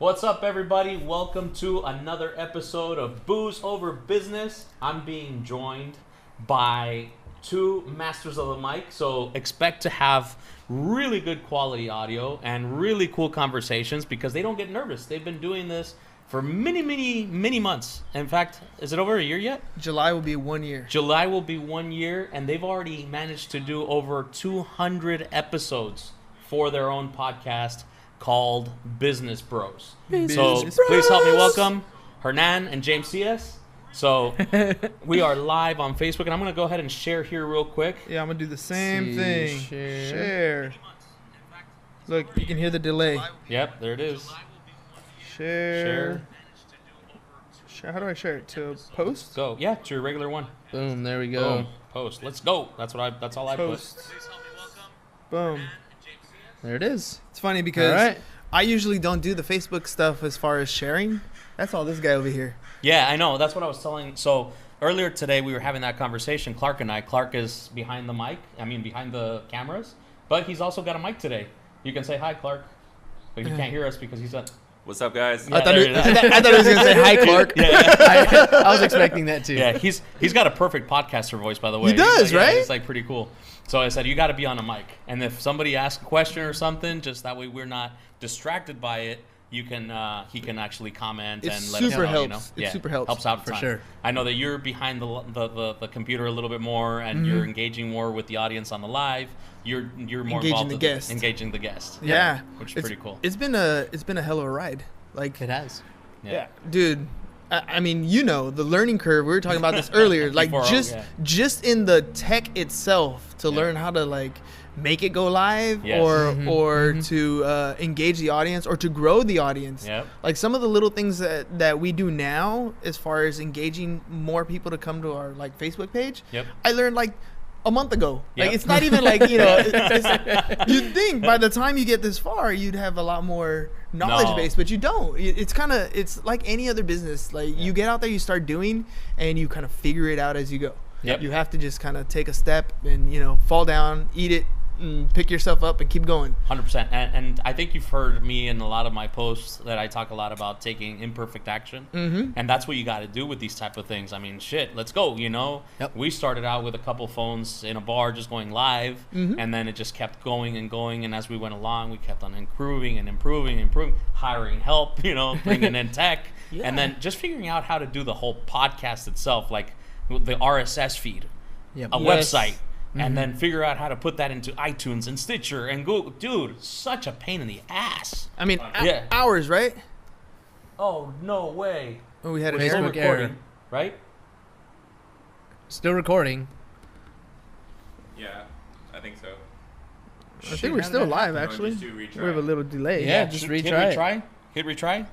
What's up, everybody? Welcome to another episode of Booze Over Business. I'm being joined by two masters of the mic, so expect to have really good quality audio and really cool conversations because they don't get nervous. They've been doing this for many months. In fact, is it over a year yet? July will be 1 year. July will be 1 year, and they've already managed to do over 200 episodes for their own podcast called Business Bros. So please help me welcome Hernan and James Sias. So we are live on Facebook, and I'm going to go ahead and share here real quick. Yeah, I'm going to do the same thing. Share. Look, you can hear the delay. Yep, there it is. Share. How do I share it? To post? Go. Yeah, to your regular one. Boom, there we go. Boom. Post. Let's go. That's all I Post. put. Boom. There it is. It's funny because I usually don't do the Facebook stuff as far as sharing. That's all this guy over here. Yeah, I know. That's what I was telling. So earlier today we were having that conversation, Clark and I. Clark is behind the mic. Behind the cameras. But he's also got a mic today. You can say hi, Clark. But he can't hear us because he's on. What's up, guys? Yeah, I thought he was going to say hi, Clark. I was expecting that too. Yeah, he's got a perfect podcaster voice, by the way. He does, right? right? It's like pretty cool. So I said, you got to be on a mic. And if somebody asks a question or something, just that way we're not distracted by it, you can he can actually comment and let us know. It super helps. Helps out for sure. I know that you're behind the computer a little bit more, and you're engaging more with the audience on the live. You're more involved with engaging the guest. Yeah, which is pretty cool. It's been a hell of a ride. Like It has. Yeah. Dude. I mean, the learning curve. We were talking about this earlier. Like just in the tech itself to learn how to like make it go live or to engage the audience or to grow the audience. Yep. Like some of the little things that we do now as far as engaging more people to come to our like Facebook page. Yep. I learned like a month ago. Yep. Like it's not even like, you'd think by the time you get this far, you'd have a lot more knowledge base, but you don't. It's like any other business. Like you get out there, you start doing, and you kind of figure it out as you go. Yep. You have to just kind of take a step and, fall down, eat it, and pick yourself up and keep going. 100%. And I think you've heard me in a lot of my posts that I talk a lot about taking imperfect action. Mm-hmm. And that's what you got to do with these type of things. I mean, shit, let's go, Yep. We started out with a couple phones in a bar just going live, and then it just kept going and going. And as we went along, we kept on improving, hiring help, bringing in tech, and then just figuring out how to do the whole podcast itself, like the RSS feed, website. And then figure out how to put that into iTunes and Stitcher and Google. Dude, such a pain in the ass. I mean, hours, right? Oh, no way. Oh, we had We're still recording, right? Still recording. Yeah, I think so. I think we're still live, actually. Just do retry. We have a little delay. Yeah, just retry. Hit retry.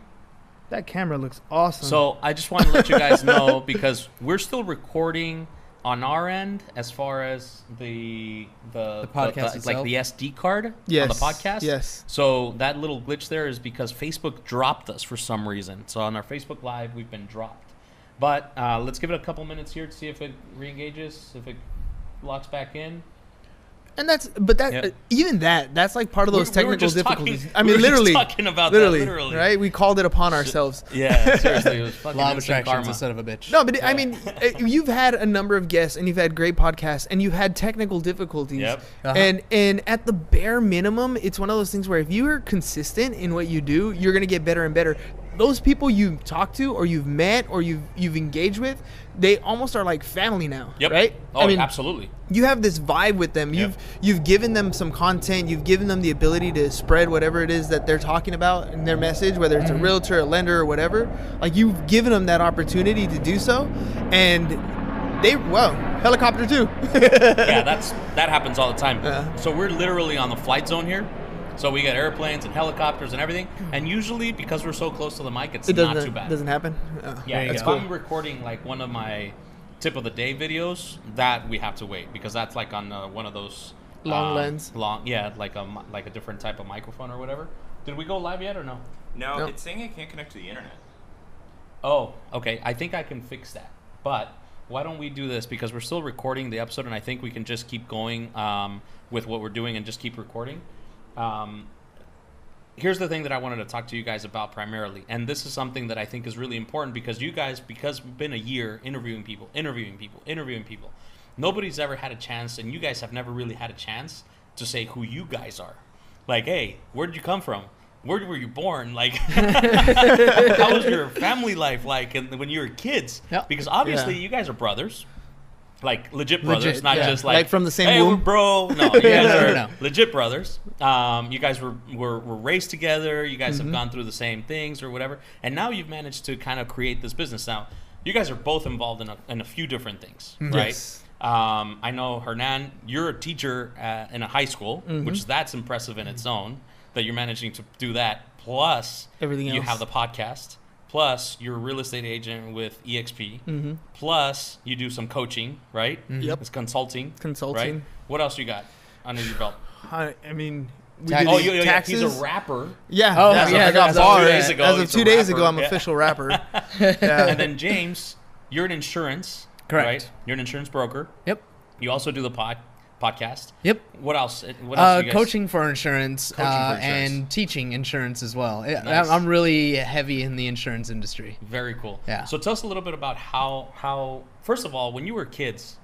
That camera looks awesome. So I just want to let you guys know because we're still recording on our end as far as the podcast like the SD card on the podcast. Yes. So that little glitch there is because Facebook dropped us for some reason. So on our Facebook Live, we've been dropped. But let's give it a couple minutes here to see if it re-engages, if it locks back in. And that's like part of those technical difficulties. I mean, literally talking about literally, that, literally. Right? We called it upon ourselves. Yeah, seriously, it was fucking Law of instant attractions karma. instead of a bitch. No, but I mean, you've had a number of guests and you've had great podcasts and you've had technical difficulties. Yep. And at the bare minimum, it's one of those things where if you are consistent in what you do, you're going to get better and better. Those people you talk to or you've met or you've engaged with, they almost are like family now, right? Oh, I mean, absolutely. You have this vibe with them. You've given them some content. You've given them the ability to spread whatever it is that they're talking about in their message, whether it's a realtor, a lender, or whatever. Like you've given them that opportunity to do so, and helicopter too. Yeah, that happens all the time. So we're literally on the flight zone here. So we get airplanes and helicopters and everything. And usually, because we're so close to the mic, it's not too bad. It doesn't happen? Yeah, that's if cool. I'm recording like one of my tip of the day videos, that we have to wait because that's like on one of those long lens. Like a different type of microphone or whatever. Did we go live yet or no? No, it's saying it can't connect to the internet. Oh, okay. I think I can fix that. But why don't we do this because we're still recording the episode, and I think we can just keep going with what we're doing and just keep recording. here's the thing that I wanted to talk to you guys about primarily, and this is something that I think is really important because you guys, because we've been a year interviewing people, nobody's ever had a chance, and you guys have never really had a chance to say who you guys are. Like, hey, where did you come from? Where were you born? Like, how was your family life like when you were kids? Yep. Because obviously you guys are brothers. Like legit brothers, not just like from the same womb, bro. No, you guys are No. legit brothers. You guys were raised together. You guys have gone through the same things or whatever, and now you've managed to kind of create this business. Now, you guys are both involved in a few different things, right? Yes. I know Hernan, you're a teacher in a high school, which that's impressive in its own that you're managing to do that. Plus, Everything you else. have the podcast. Plus, you're a real estate agent with EXP. Plus, you do some coaching, right? Yep. It's consulting. Consulting. Right? What else you got under your belt? I mean, we Tax- did Oh, the taxes. he's a rapper. Yeah. Oh, as of- yeah, I got as of 2 bars. days ago, As of he's a 2 days rapper. ago, I'm Yeah. official rapper. Yeah. And then James, you're an insurance. Correct. Right? You're an insurance broker. Yep. You also do the podcast. Yep. What else? What else? Do you guys? Coaching for insurance, Coaching for insurance. and teaching insurance as well. Nice. I'm really heavy in the insurance industry. Very cool. Yeah. So tell us a little bit about how first of all, when you were kids,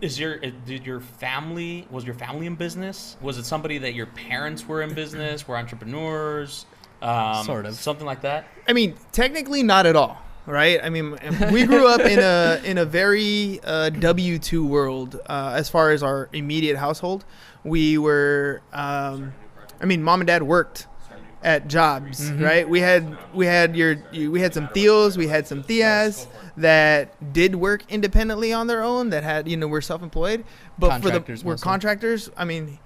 was your family in business? Was it somebody that your parents were in business, were entrepreneurs? Sort of. Something like that? I mean, technically not at all, right? I mean, we grew up in a very W-2 world as far as our immediate household. We were, I mean, mom and dad worked at jobs, right? We had some Theos, we had some Theas that did work independently on their own, that had, were self-employed, but Contractors were mostly. contractors. I mean,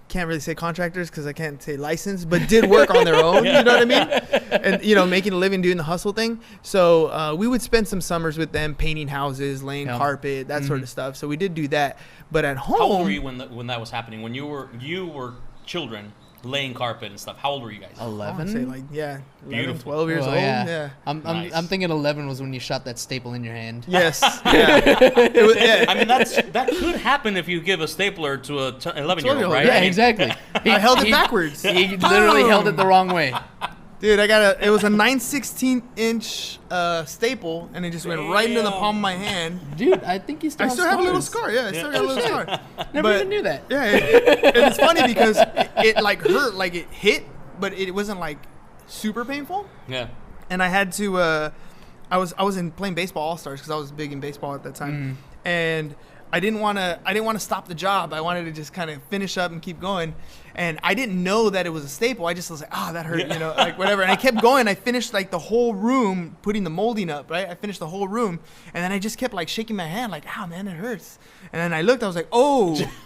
can't really say contractors because I can't say licensed, but did work on their own. You know what I mean? And making a living doing the hustle thing. So we would spend some summers with them painting houses, laying carpet, that sort of stuff. So we did do that. But at home, How old were you when that was happening? When you were children laying carpet and stuff. How old were you guys? I wanna 11. say 11, Beautiful. 12 years Well, old. yeah. Yeah. I'm Nice. thinking 11 was when you shot that staple in your hand. Yes. Yeah. It was, yeah. I mean, that could happen if you give a stapler to a 11-year-old, right? Yeah, I mean, exactly. I held it backwards. He literally held it the wrong way. Dude, it was a 9/16" staple, and it just went right into the palm of my hand. Dude, I think you still I have still have a little scars. scar. Yeah, I still got a little scar. Never But- even knew that. Yeah, and it's funny because it like hurt, like it hit, but it wasn't like super painful. Yeah. And I had to. I was in playing baseball all stars because I was big in baseball at that time, and I didn't want to stop the job. I wanted to just kind of finish up and keep going. And I didn't know that it was a staple. I just was like, that hurt, like whatever. And I kept going. I finished like the whole room, putting the molding up, right? I finished the whole room. And then I just kept like shaking my hand like, man, it hurts. And then I looked, I was like,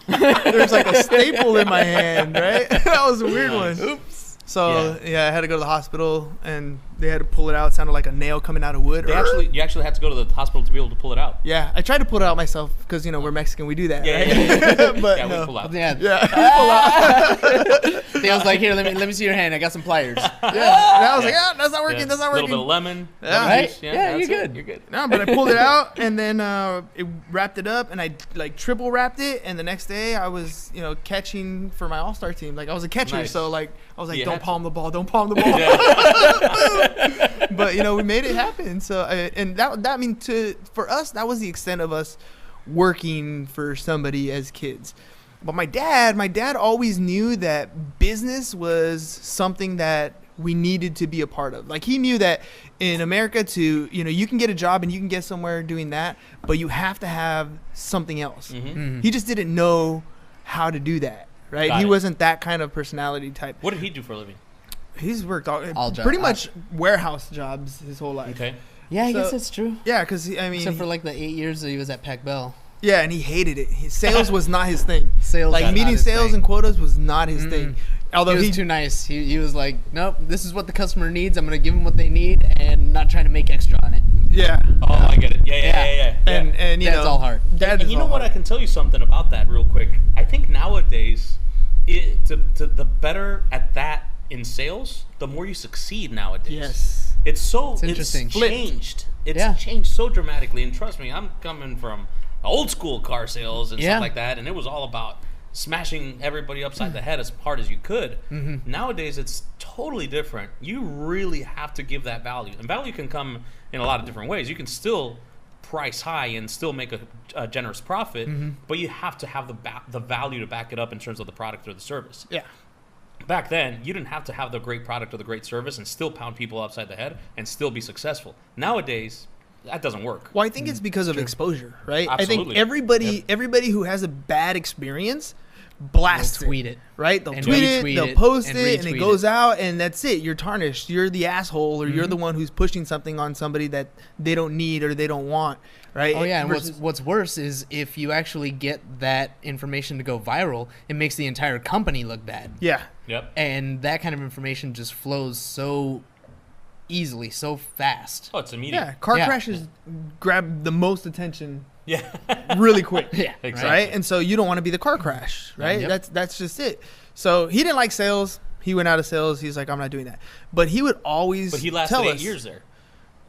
there's like a staple in my hand, right? That was a weird one. Oops. So yeah, I had to go to the hospital, and they had to pull it out. It sounded like a nail coming out of wood. You actually had to go to the hospital to be able to pull it out. Yeah, I tried to pull it out myself because we're Mexican, we do that. Yeah, right? yeah. But Yeah, no. we pull out. Yeah. Yeah. I was like, here, let me see your hand. I got some pliers. And I was like, that's not working. Yeah. That's not A little working. bit of lemon. Yeah. lemon Right? juice. Yeah, that's you're it. good. You're good. No, but I pulled it out, and then it wrapped it up, and I like triple wrapped it. And the next day, I was catching for my all-star team. Like I was a catcher, Nice. so like I was like, You don't had to. palm the ball, don't palm the ball. Yeah. But we made it happen. So and for us, that was the extent of us working for somebody as kids. But my dad always knew that business was something that we needed to be a part of. Like he knew that in America you can get a job and you can get somewhere doing that, but you have to have something else. He just didn't know how to do that, right? Got He it. wasn't that kind of personality type. What did he do for a living? He's worked All jobs. pretty much warehouse jobs his whole life. Okay. Yeah, I So- guess that's true. Yeah, because Except for like the 8 years that he was at Pac Bell. yeah, and he hated it. Sales was not his thing. Sales was like not meeting his sales thing. and quotas was not his thing. Although He was too nice. He was like, nope, this is what the customer needs. I'm going to give them what they need and not trying to make extra on it. yeah, Oh, I get it. Yeah. and That's all heart. That And is you know all what? I hard. can tell you something about that real quick. I think nowadays, the better at that in sales, the more you succeed nowadays. Yes. It's interesting. It's changed. It's Yeah. changed so dramatically. And trust me, I'm coming from old school car sales and Yeah. stuff like that, and it was all about smashing everybody upside the head as hard as you could. Nowadays, it's totally different. You really have to give that value. And value can come in a lot of different ways. You can still price high and still make a generous profit, but you have to have the value to back it up in terms of the product or the service. Yeah. Back then, you didn't have to have the great product or the great service and still pound people upside the head and still be successful. Nowadays, that doesn't work. Well, I think it's because of exposure, right? Absolutely. I think everybody who has a bad experience blasts They'll tweet it. right? They'll And tweet it, retweet they'll it, post and it, and it retweet goes out, and that's it. You're tarnished. You're the asshole, or you're the one who's pushing something on somebody that they don't need or they don't want, right? Oh yeah, and Versus- what's worse is if you actually get that information to go viral, it makes the entire company look bad. yeah. Yep. And that kind of information just flows so easily, so fast. Oh, it's immediate. Yeah, car Yeah. crashes grab the most attention Yeah. really quick. Yeah, Exactly. Right? And so you don't want to be the car crash, right? Yep. That's just it. So he didn't like sales. He went out of sales. He's like, I'm not doing that. But he would always But he lasted tell 8 us. years there.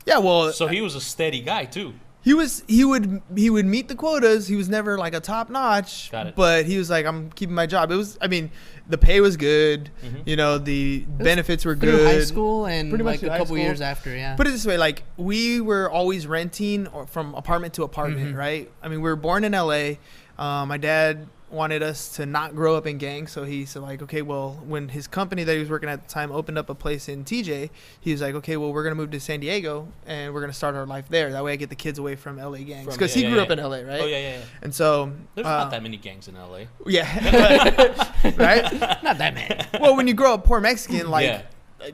Yeah, well, So he was a steady guy, too. he would meet the quotas. He was never like a top notch. Got it. But he was like, I'm keeping my job. It was, I mean, the pay was good. Mhm. You know, the benefits were Through good. high school and Pretty much like through a high couple school. years after, yeah. Put it this way, like we were always renting or from apartment to apartment, right? I mean, we were born in LA. My dad wanted us to not grow up in gangs, so he said like, okay, well, when his company that he was working at the time opened up a place in TJ, he was like, okay, well, we're gonna move to San Diego and we're gonna start our life there. That way, I get the kids away from LA gangs because he grew up in LA, right? Oh, yeah. And so There's not that many gangs in LA. yeah, right. Not that many. Well, when you grow up poor Mexican, like Yeah.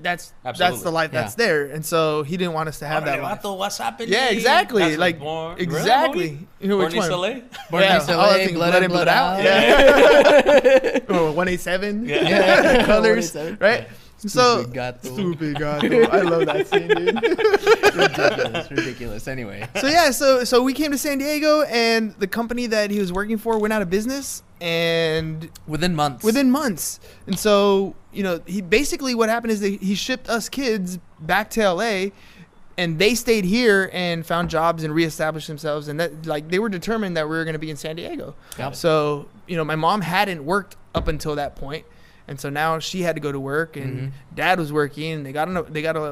that's Absolutely. the life that's there, and so he didn't want us to have that life. What's happening? Yeah, exactly. That's like born, exactly. You know Born which in one? LA? Born in Yeah, East I was LA, thinking blood blood in, in, blood blood out. out. Yeah. Oh, 187. Yeah. Colors, 187. right? So Stupid gato. stupid gato. I love that scene, dude. Ridiculous. Anyway. So yeah, so we came to San Diego, and the company that he was working for went out of business, and Within months. and so you know, he basically what happened is that he shipped us kids back to LA, and they stayed here and found jobs and reestablished themselves, and that like they were determined that we were going to be in San Diego. Yep. So you know, my mom hadn't worked up until that point, and so now she had to go to work, and dad was working, and they got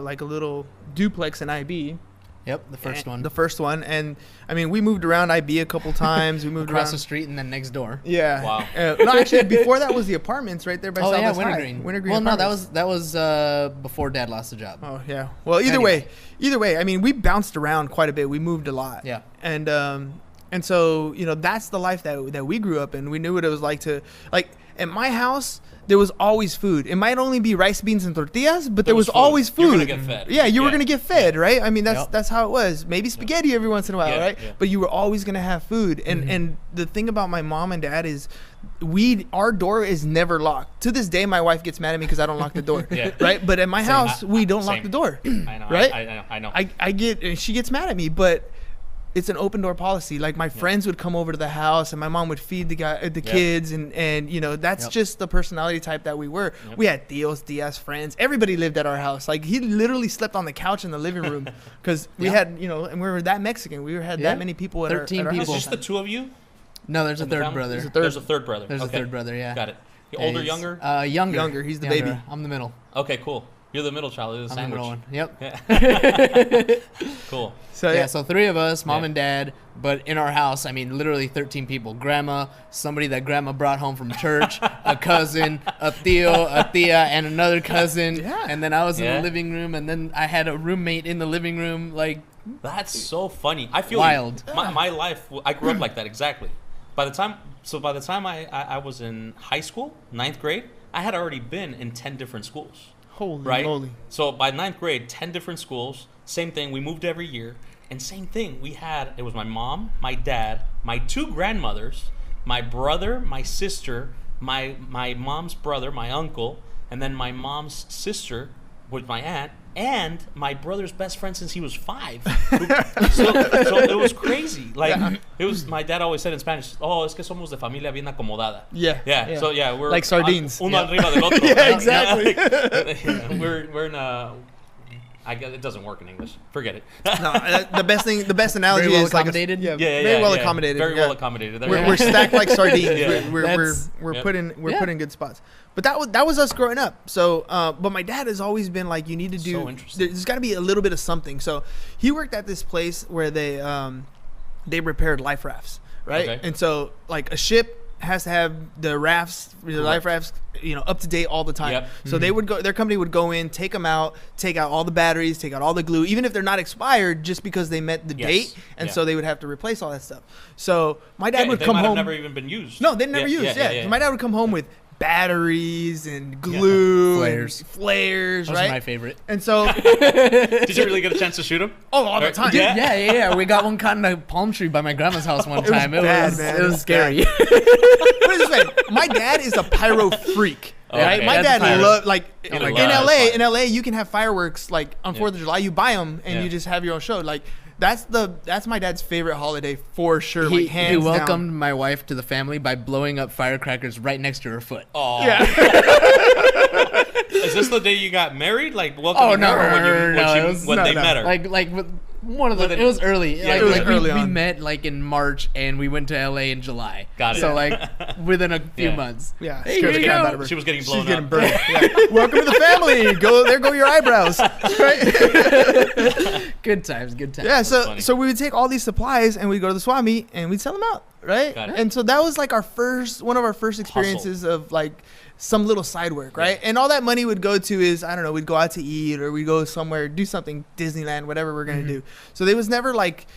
like a little duplex in IB. Yep, the first one. The first one, and I mean, we moved around IB a couple times. We moved Across around the street and then next door. Yeah. Wow. No, actually, before that was the apartments right there by Oh yeah, Southwest High. Wintergreen. Wintergreen. Well, no, Apartments. that was before Dad lost the job. Oh yeah. Well, either way, I mean, we bounced around quite a bit. We moved a lot. Yeah. And so you know, that's the life that we grew up in. We knew what it was like to like at my house. There was always food. It might only be rice, beans, and tortillas, but there was food. always food. You're gonna get fed. Yeah, you were Yeah. gonna get fed, right? I mean, Yep. that's how it was. Maybe spaghetti every once in a while, Yeah, right? yeah. But you were always gonna have food. And the thing about my mom and dad is, our door is never locked. To this day, my wife gets mad at me because I don't lock the door, Yeah. right? But at my house, we don't lock Same. the door. I know. Right? I know. I get, and she gets mad at me, but it's an open door policy. Like my friends would come over to the house, and my mom would feed the kids, and you know that's Yep. just the personality type that we were. Yep. We had tias, friends. Everybody lived at our house. Like he literally slept on the couch in the living room because we Yeah. had, you know, and we were that Mexican. We had Yeah. that many people at our 13 at our people. It's house. just the two of you? No, there's a in the third family? brother. There's a third brother. There's Okay. a third brother. Yeah. Got it. Yeah, Older, he's, younger? Younger. Younger, he's the Younger. baby. I'm the middle. Okay, cool. You're the middle child. You're the I'm the sandwich. middle one. Yep. Yeah. Cool. So Yeah, so 3 of us, mom Yeah. and dad, but in our house, I mean, literally 13 people. Grandma, somebody that grandma brought home from church, a cousin, a tío, a tia, and another cousin. Yeah. And then I was in Yeah. the living room, and then I had a roommate in the living room. Like, That's so funny. I feel Wild. My life. I grew up like that exactly. By the time I was in high school, 9th grade, I had already been in 10 different schools. holy Right. moly. So by 9th grade, 10 different schools. Same thing. We moved every year, and same thing. It was my mom, my dad, my 2 grandmothers, my brother, my sister, my mom's brother, my uncle, and then my mom's sister, with my aunt, and my brother's best friend since he was 5. so it was crazy. Like it was. My dad always said in Spanish, "Oh, es que somos de familia bien acomodada." Yeah. Yeah. So yeah, we're Like sardines. Uno arriba del otro. Yeah, exactly. We're in a I guess it doesn't work in English. Forget it. No, the best analogy Very well is like accommodated? very well accommodated. Very well accommodated. There We're stacked like sardines. Yeah. We're put in good spots. But that was us growing up. So, but my dad has always been like, you need to do. So interesting. There's got to be a little bit of something. So he worked at this place where they repaired life rafts, right? Okay. And so like a ship has to have the rafts, the life rafts, up to date all the time. Yep. So they would go, their company would go in, take them out, take out all the batteries, take out all the glue, even if they're not expired, just because they met the date, and so they would have to replace all that stuff. So my dad would they come might have home. never even been used. No, they never used. Yeah. So my dad would come home with batteries and glue, flares, Those right? are my favorite. And so, Did you really get a chance to shoot them? oh, all the time. Yeah. We got one caught in a palm tree by my grandma's house one was time. bad, man. It was scary. Put it this way, my dad is a pyro freak. Right, Okay. my That's dad fire. loved like Oh in my God. LA. In LA, you can have fireworks like on 4th of July. You buy them and Yeah. you just have your own show. Like that's my dad's favorite holiday for sure. He, like, hands he down. welcomed my wife to the family by blowing up firecrackers right next to her foot. Oh. Yeah. Is this the day you got married? Like welcoming no, her no, when no, they no. met her? Like with one of the. With It was early. Yeah, like, it was like early we on. met like in March and we went to LA in July. Got it. So like within a few Yeah. months. Yeah, Hey, scared here the you crap go. out of her. She was getting blown She's getting up. burned. Yeah. Welcome to the family. Go your eyebrows. Right? Good times. Good times. Yeah. funny. So we would take all these supplies and we'd go to the swap meet and we'd sell them out. Right. Got it. And so that was like one of our first experiences of like some little side work, right? And all that money would go to is, I don't know, we'd go out to eat or we'd go somewhere, do something, Disneyland, whatever we're going to do. So there was never like,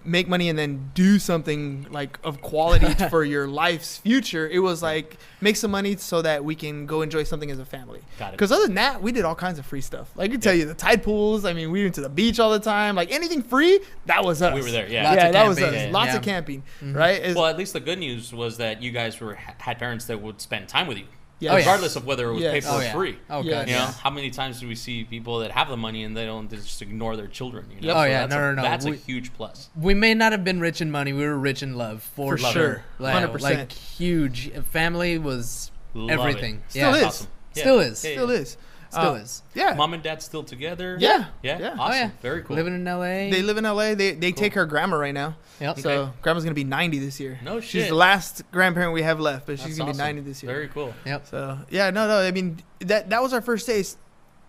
make money and then do something like of quality for your life's future. It was like, make some money so that we can go enjoy something as a family. Got it. Because other than that, we did all kinds of free stuff. Like I can tell you the tide pools. I mean, we went to the beach all the time. Like anything free, that was us. We were there, yeah. Lots Yeah, of that was camping. us. Yeah. Lots of camping, right? Well, at least the good news was that you guys had parents that would spend time with you, Yeah. regardless of whether it was Yes. paid for Oh, or yeah. free. Oh, Yes. God. You know, Yeah. how many times do we see people that have the money and they don't just ignore their children? You know? Yep. Oh, So yeah. that's No. That's a We- huge plus. We may not have been rich in money. We were rich in love, for For sure. sure. 100%. Like huge. Family was Love everything. it. Still yeah. is. Awesome. Still is. Still is. Still is. Yeah. Mom and dad still together? Yeah. Yeah. Yeah. Awesome. Oh, yeah. Very cool. Living in LA. They live in LA. They take care of grandma right now. Yep. So Okay. grandma's gonna be 90 this year. No She's shit. the last grandparent we have left, but she's That's gonna awesome. be 90 this year. Very cool. Yep. So yeah, no. I mean that was our first taste.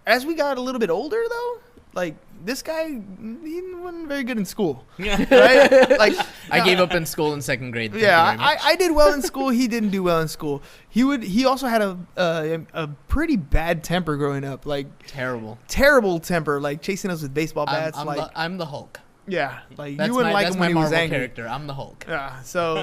As we got a little bit older though, like this guy, he wasn't very good in school, Yeah. right? Like I gave up in school in second grade. Thank you Yeah, very much. I did well in school. He didn't do well in school. He also had a pretty bad temper growing up, like Terrible. terrible temper, like chasing us with baseball I'm, bats. I'm, like I'm the Hulk. yeah, like That's you wouldn't my, like that's him my when he was Marvel angry. character. I'm the Hulk. Yeah, so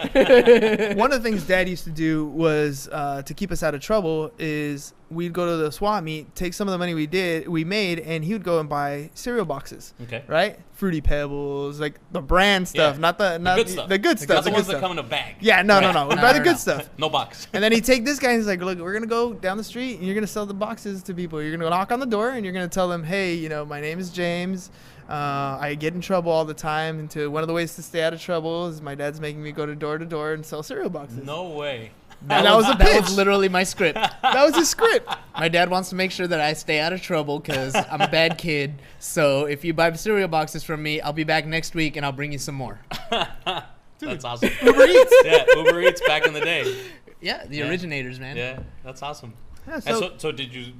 one of the things Dad used to do was to keep us out of trouble. Is we'd go to the swap meet, take some of the money we made, and he would go and buy cereal boxes. Okay. Right, Fruity Pebbles, like the brand stuff, Yeah. not the good stuff. the good stuff. Not the good ones that stuff. come in a bag. Yeah, no. We'd No, buy the no, good no. stuff. No box. And then he'd take this guy and he's like, look, we're going to go down the street and you're going to sell the boxes to people. You're going to knock on the door and you're going to tell them, hey, my name is James. I get in trouble all the time. And one of the ways to stay out of trouble is my dad's making me go to door and sell cereal boxes. No way. And that was the That pitch. was literally my script. That was his script. My dad wants to make sure that I stay out of trouble because I'm a bad kid. So if you buy cereal boxes from me, I'll be back next week and I'll bring you some more. That's awesome. Uber Eats. Yeah, Uber Eats back in the day. Yeah, the Yeah. originators, man. Yeah, that's awesome. Yeah, And so, so did you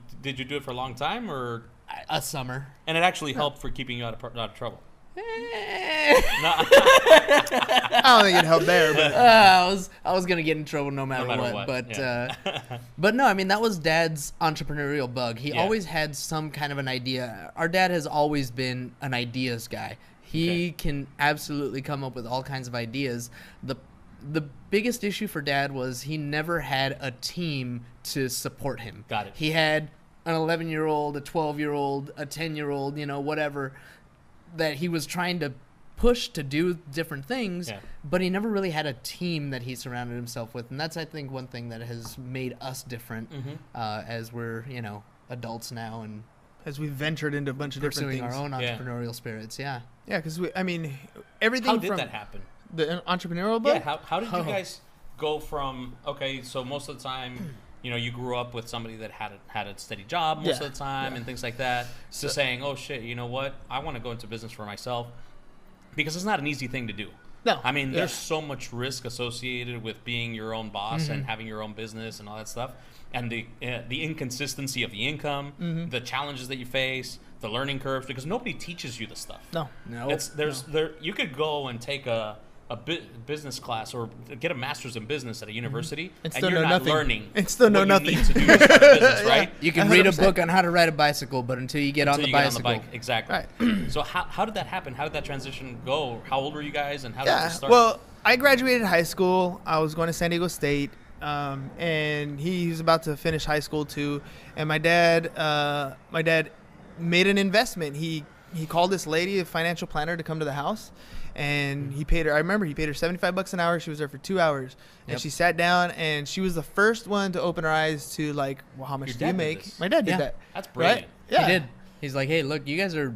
do it for a long time, or A summer. and it actually helped for keeping you out of trouble? No. I don't think it helped there. But I was gonna get in trouble no matter, matter what. what, But yeah. but no, I mean that was Dad's entrepreneurial bug. He Yeah. always had some kind of an idea. Our dad has always been an ideas guy. He Okay. can absolutely come up with all kinds of ideas. The biggest issue for Dad was he never had a team to support him. Got it. He had an 11-year-old, a 12-year-old, a 10-year-old, whatever, that he was trying to push to do different things, Yeah. but he never really had a team that he surrounded himself with. And that's, I think, one thing that has made us different Mm-hmm. as we're, adults now and as we ventured into a bunch of different pursuing things. our own Yeah. entrepreneurial spirits. Yeah. Yeah, because everything How did from that happen? the entrepreneurial bug. Yeah. How did you guys go from, okay, so most of the time you grew up with somebody that had a steady job most of the time and things like that, to saying, oh shit, you know what, I want to go into business for myself, because it's not an easy thing to do. No. I mean, there's so much risk associated with being your own boss and having your own business and all that stuff, and the inconsistency of the income, the challenges that you face, the learning curves, because nobody teaches you this stuff. No. You could go and take a business class or get a master's in business at a university, and you're not learning. And still know nothing. You need to do to start a business, right? You can read a book on how to ride a bicycle, but until you get on the bicycle. Exactly. Right. So how did that happen? How did that transition go? How old were you guys, and how did it start? Well, I graduated high school. I was going to San Diego State, and he was about to finish high school too. And my dad made an investment. He called this lady, a financial planner, to come to the house. And he paid her, I remember he paid her $75 an hour. She was there for 2 hours. And she sat down, and she was the first one to open her eyes to, like, well, how much do you make? My dad did that. That's brilliant. Right? Yeah. He did. He's like, hey, look, you guys are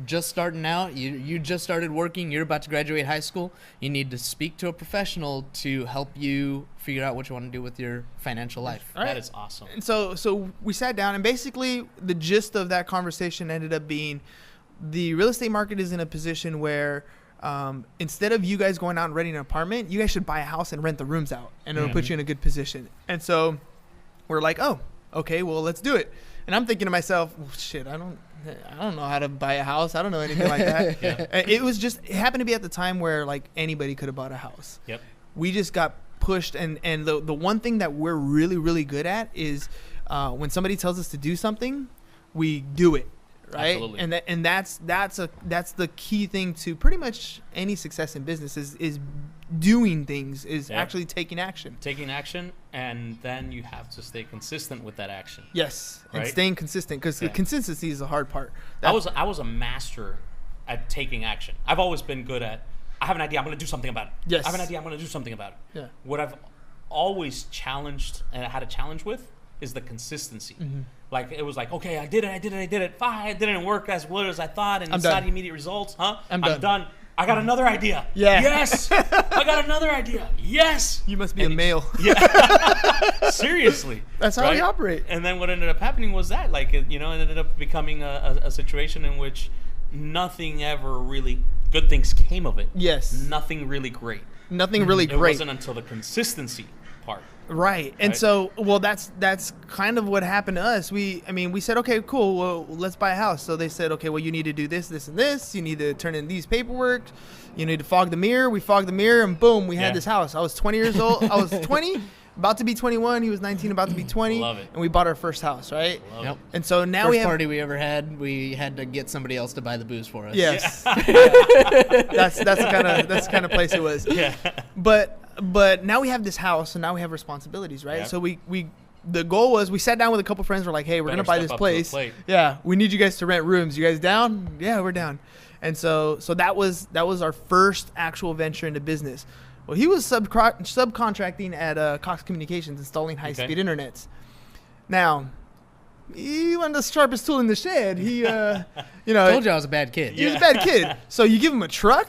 just starting out. You just started working. You're about to graduate high school. You need to speak to a professional to help you figure out what you want to do with your financial life. Right. That is awesome. And so we sat down, and basically the gist of that conversation ended up being the real estate market is in a position where instead of you guys going out and renting an apartment, you guys should buy a house and rent the rooms out, and it'll put you in a good position. And so we're like, oh, okay, well, let's do it. And I'm thinking to myself, well, shit, I don't know how to buy a house. I don't know anything like that. It happened to be at the time where, like, anybody could have bought a house. Yep. We just got pushed, and the one thing that we're really, really good at is when somebody tells us to do something, we do it. Right. Absolutely. And that's the key thing to pretty much any success in business is doing things, is actually taking action. Taking action, and then you have to stay consistent with that action. Yes, right? And staying consistent, because the consistency is the hard part. I was a master at taking action. I've always been good at, I have an idea, I'm going to do something about it. Yes. I have an idea, I'm going to do something about it. Yeah. What I've always challenged and had a challenge with is the consistency. Like, it was like, okay, I did it. Fine, it didn't work as well as I thought, and it's not immediate results. I'm done. I got another idea. Yeah. Yes. I got another idea. Yes. You must be a male. Yeah. Seriously. That's how we operate. And then what ended up happening was that, like, it ended up becoming a situation in which nothing ever really, good things came of it. Yes. Nothing really great. Nothing really great. It wasn't until the consistency part. Right. And so, well, that's kind of what happened to us. We said, okay, cool. Well, let's buy a house. So they said, okay, well, you need to do this, this, and this. You need to turn in these paperwork. You need to fog the mirror. We fogged the mirror, and boom, we had this house. I was 20 years old. I was 20, about to be 21. He was 19, about to be 20. Love it. And we bought our first house, right? Yep. And so now first party we ever had, we had to get somebody else to buy the booze for us. Yes. That's the kind of place it was. Yeah. But now we have this house, and now we have responsibilities, right? Yep. So the goal was, we sat down with a couple friends. We're like, hey, we're going to buy this place. Yeah. We need you guys to rent rooms. You guys down? Yeah, we're down. And so that was our first actual venture into business. Well, he was subcontracting at Cox Communications, installing high-speed internets. Now, he wasn't the sharpest tool in the shed. He, told you I was a bad kid. He was a bad kid. So you give him a truck,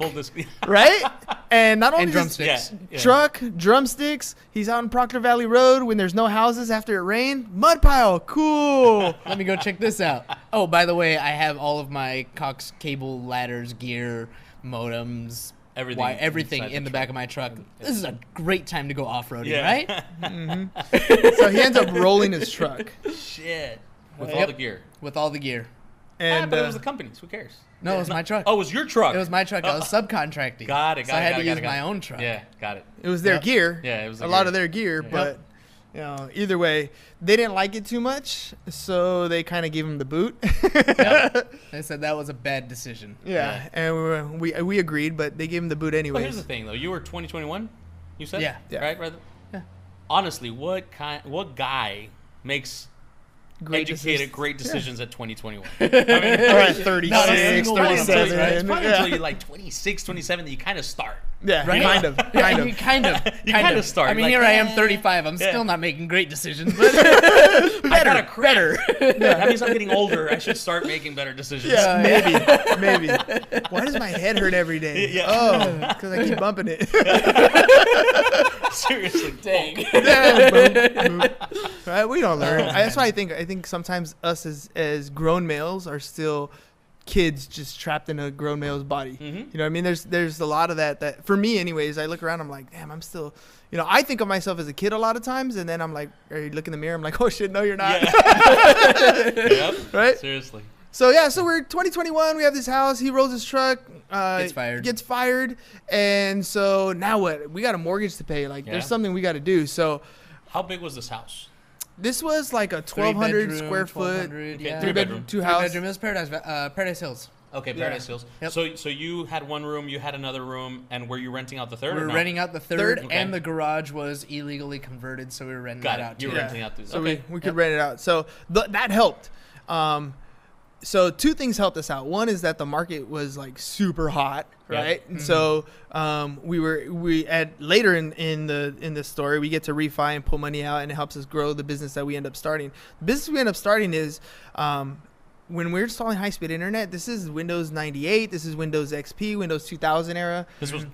right? And not only and drumsticks. Truck, drumsticks. He's out in Proctor Valley Road when there's no houses after it rained. Mud pile, cool. Let me go check this out. Oh, by the way, I have all of my Cox cable ladders, gear, modems, everything in the back of my truck. This is a great time to go off-roading, right? Mm-hmm. So he ends up rolling his truck. Shit. With all the gear. With all the gear. And but it was the company's. Who cares? No, it was my truck. Oh, it was your truck. It was my truck. I was subcontracting. Got it. So I had to use my own truck. Yeah, got it. It was their gear. Yeah, it was a lot of their gear, but either way, they didn't like it too much, so they kind of gave him the boot. They said that was a bad decision. Yeah, and we agreed, but they gave him the boot anyways. But here's the thing, though. You were 2021, you said? Yeah. Right? Yeah. Honestly, what guy makes great decisions at 2021? I mean, all right, 36, 37. Right? It's probably until you're like 26, 27 that you kind of start. Yeah, right? kind of. You kind of start. I mean, like, here I am, 35. I'm still not making great decisions, but better. That means I'm getting older. I should start making better decisions. Yeah, maybe. Why does my head hurt every day? Yeah. Oh, because I keep bumping it. Seriously, dang. Right? We don't learn. That's why I think sometimes us as grown males are still kids just trapped in a grown male's body. You know what I mean? There's a lot of that for me anyways. I look around, I'm like, damn, I'm still, I think of myself as a kid a lot of times, and then I'm like, you look in the mirror, I'm like, oh shit, no, you're not. Yep. Right? Seriously. So so we're 2021. We have this house. He rolls his truck. Gets fired. And so now what? We got a mortgage to pay. There's something we got to do. So, how big was this house? This was like a 1,200 square foot, 3-bedroom, 2-house. 3-bedroom. It was Paradise Hills. Okay, Paradise Hills. Yep. So you had one room, you had another room, and were you renting out the third? We were renting out the third, Okay. and the garage was illegally converted, so we were renting that out too. You were renting out the So we could rent it out. So that helped. So two things helped us out. One is that the market was like super hot, right? And so we later in the story we get to refi and pull money out, and it helps us grow the business that we end up starting. The business we end up starting is when we're installing high-speed internet. This is Windows 98. This is Windows XP, Windows 2000 era. This was.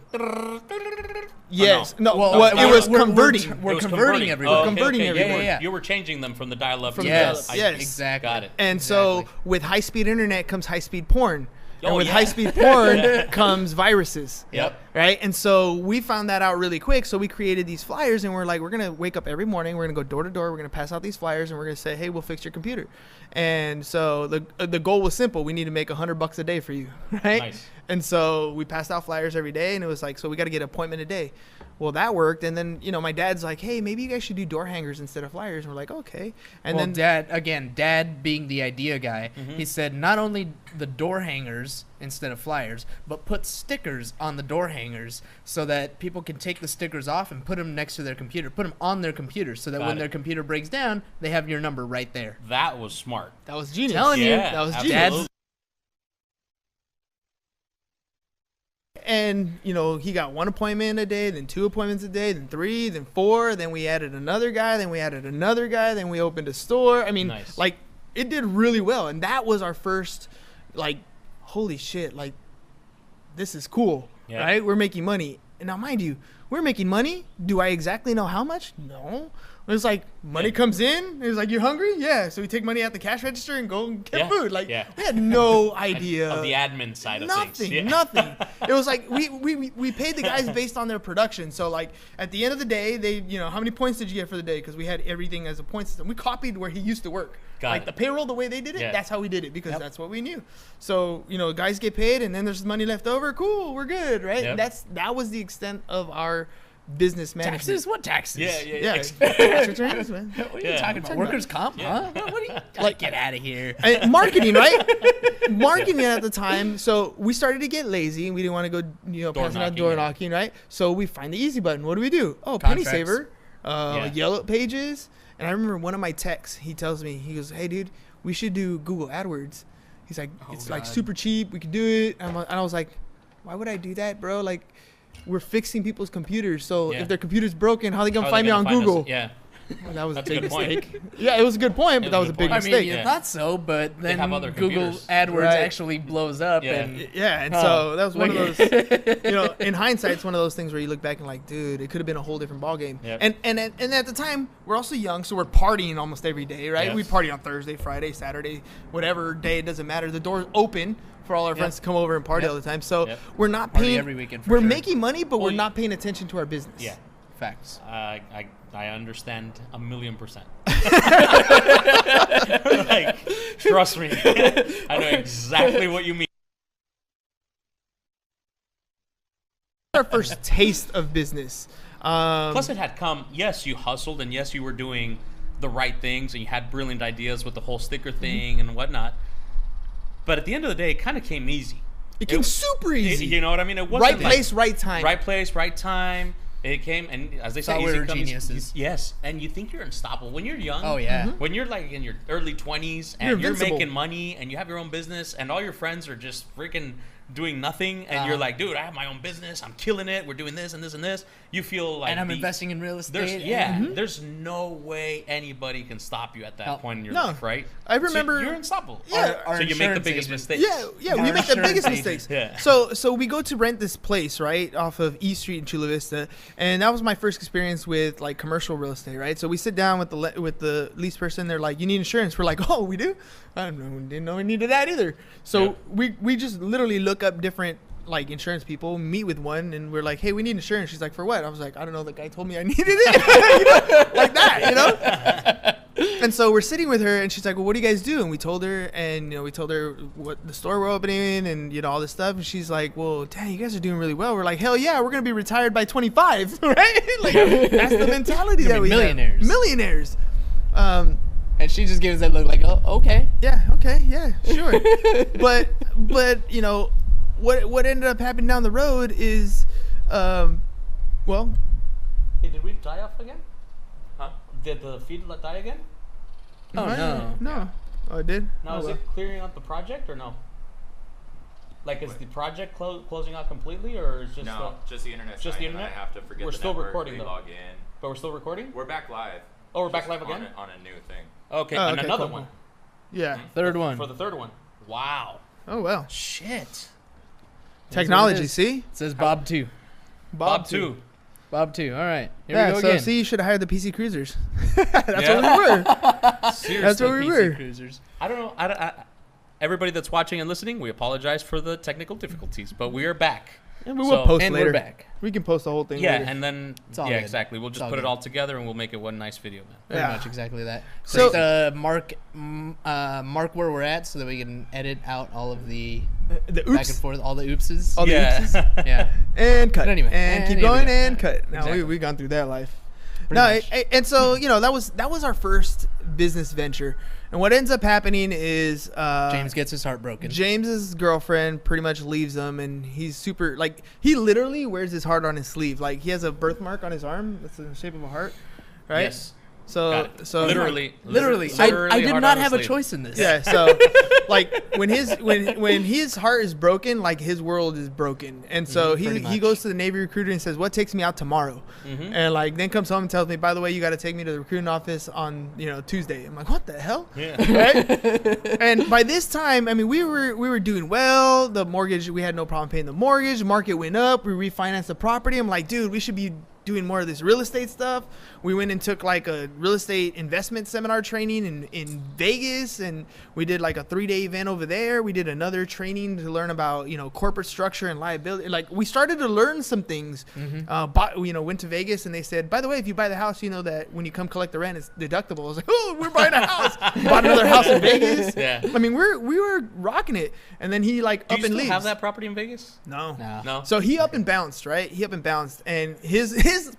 Yes. No. It was converting. We're converting everyone. We're converting everyone. Yeah. You were changing them from the dial-up. From to Yes. the Yes. Exactly. Got it. And so with high-speed internet comes high-speed porn. And Oh, with yeah. high-speed porn comes viruses. Yep. Right? And so we found that out really quick. So we created these flyers, and we're like, we're going to wake up every morning. We're going to go door to door. We're going to pass out these flyers, and we're going to say, hey, we'll fix your computer. And so the goal was simple. We need to make $100 a day for you. Right? Nice. And so we passed out flyers every day, and it was like, so we got to get an appointment a day. Well, that worked. And then, my dad's like, hey, maybe you guys should do door hangers instead of flyers. And we're like, okay. And then Dad being the idea guy, he said not only the door hangers instead of flyers, but put stickers on the door hangers so that people can take the stickers off and put them next to their computer, put them on their computer so that when their computer breaks down, they have your number right there. That was smart. that was genius. Telling you, Yeah, that was absolutely. genius. And, he got 1 appointment a day, then 2 appointments a day, then 3, then 4. Then we added another guy. Then we added another guy. Then we opened a store. I mean, Nice. it did really well. And that was our first, holy shit, this is cool, Yeah. right? We're making money. And now, mind you, we're making money. Do I exactly know how much? No. It's like money comes in. It's like, you hungry? Yeah. So we take money out the cash register and go and get food. We had no idea Of the admin side of things. Yeah. Nothing. It was like we paid the guys based on their production. So at the end of the day, they how many points did you get for the day? Because we had everything as a point system. We copied where he used to work. Got it. The payroll, the way they did it, Yeah. that's how we did it because that's what we knew. So guys get paid and then there's money left over. Cool, we're good, right? Yep. That was the extent of our business management. Taxes? What taxes? Yeah, tax returns, man. What are you Yeah. talking about? Workers' comp? Huh? What are you? Get out of here. And marketing, right? Marketing at the time. So we started to get lazy. We didn't want to go, passing out door knocking, right? So we find the easy button. What do? Oh, Penny Contracts. Saver, Yellow Pages. And I remember one of my texts. He tells me, he goes, "Hey, dude, we should do Google AdWords." He's like, "It's like super cheap. We could do it." And I was like, "Why would I do that, bro? We're fixing people's computers. So if their computer's broken, how are they gonna find me on Google?" Yeah. Well, that was That's a a big good point. mistake. Yeah, it was a good point, but that was a big I mistake. mean, you thought so, but then have other Google computers. AdWords Right. actually blows up. Yeah. And Yeah, and so that was one of those. In hindsight, it's one of those things where you look back and like, dude, it could have been a whole different ballgame. Yep. And at the time, we're also young, so we're partying almost every day, right? Yes. We party on Thursday, Friday, Saturday, whatever day. It doesn't matter. The door's open for all our friends to come over and party all the time. So we're not Party paying. every weekend for we're sure. making money, but we're Well, not paying attention to our business. Yeah. facts. I understand 1,000,000%. Trust me. I know exactly what you mean. Our first taste of business. Plus, it had come. Yes, you hustled, and yes, you were doing the right things, and you had brilliant ideas with the whole sticker thing and whatnot. But at the end of the day, it kind of came easy. It came super easy. You know what I mean? It wasn't Right place, right time. Right place, right time. It came, and as they say, Thought we easy were comes- geniuses. Yes, and you think you're unstoppable when you're young. Oh, yeah. When you're like in your early 20s You're and you're invincible. making money and you have your own business and all your friends are just freaking doing nothing and you're like, dude, I have my own business, I'm killing it, we're doing this and this and this, you feel like, and I'm investing in real estate. There's no way anybody can stop you at that point in your No. life, right? I remember- so you're unstoppable. Yeah. So you make the biggest mistakes. Yeah, we make the biggest agent. mistakes. Yeah. So we go to rent this place, right, off of East Street in Chula Vista, and that was my first experience with like commercial real estate, right? So we sit down with the lease person. They're like, "You need insurance." We're like, "Oh, we do? I didn't know we needed that either." So we just literally look up different like insurance people, meet with one, and we're like, "Hey, we need insurance." She's like, "For what?" I was like, "I don't know. The guy told me I needed it." You know? Like that, you know. And so we're sitting with her, and she's like, "Well, what do you guys do?" And we told her, and we told her what the store we're opening, and all this stuff. And she's like, "Well, dang, you guys are doing really well." We're like, "Hell yeah, we're gonna be retired by 25, right?" Like that's the mentality that we millionaires. have. Millionaires. And she just gives that look like, oh, okay. Yeah. Okay. Yeah. Sure. but what ended up happening down the road is, well. Hey, did we die off again? Huh? Did the feed die again? Oh, no. No. Oh, it did? Now, is it clearing out the project or no? Like, is the project closing out completely, or is just just the internet? Just the internet. I have to forget. We're the still network, recording though. Log in. But we're still recording. We're back live. Oh, we're back live again on a new thing. Okay, Oh, and okay, another cool. one Yeah. Third one. for the third one. Wow. Oh well. Shit. Technology. is. See. It says Bob 2. Bob too. Bob 2. All right. Here Yeah. we go So again. see, you should have hired the PC Cruisers. That's what we were. Seriously. That's what we PC were. Cruisers. I don't know. Everybody that's watching and listening, we apologize for the technical difficulties, but we are back. And we will post And later. we're back. We can post the whole thing. Yeah, later. and then all good. exactly. We'll just all put good. it all together and we'll make it one nice video, man. Pretty Yeah. much exactly that. So- So mark where we're at so that we can edit out all of the the back and oops. forth, all the oopses. All the oopses. Yeah. And cut. But anyway, and keep here we going go. and cut. Now Exactly. we gone through that life. Pretty much. And so that was our first business venture. And what ends up happening is James gets his heart broken. James's girlfriend pretty much leaves him, and he's super like he literally wears his heart on his sleeve. Like he has a birthmark on his arm that's in the shape of a heart, right? Yes. So Got it. so literally. I did hard not on have the a sleeve. choice in this. yeah. So like when his heart is broken, like his world is broken, and so pretty he much. goes to the Navy recruiter and says, "What takes me out tomorrow?" And like then comes home and tells me, "By the way, you got to take me to the recruiting office on Tuesday." I'm like, "What the hell?" Yeah. Right? And by this time, I mean, we were doing well. The mortgage, we had no problem paying the mortgage. The market went up. We refinanced the property. I'm like, dude, we should be doing more of this real estate stuff. We went and took like a real estate investment seminar training in Vegas, and we did like a 3-day event over there. We did another training to learn about corporate structure and liability. Like we started to learn some things. Went to Vegas, and they said, by the way, if you buy the house, you know that when you come collect the rent, it's deductible. I was like, oh, we're buying a house. Bought another house in Vegas. Yeah. I mean, we were rocking it, and then he like Do up you and still leaves. have that property in Vegas? No. No. So he up and bounced, right? He up and bounced, and his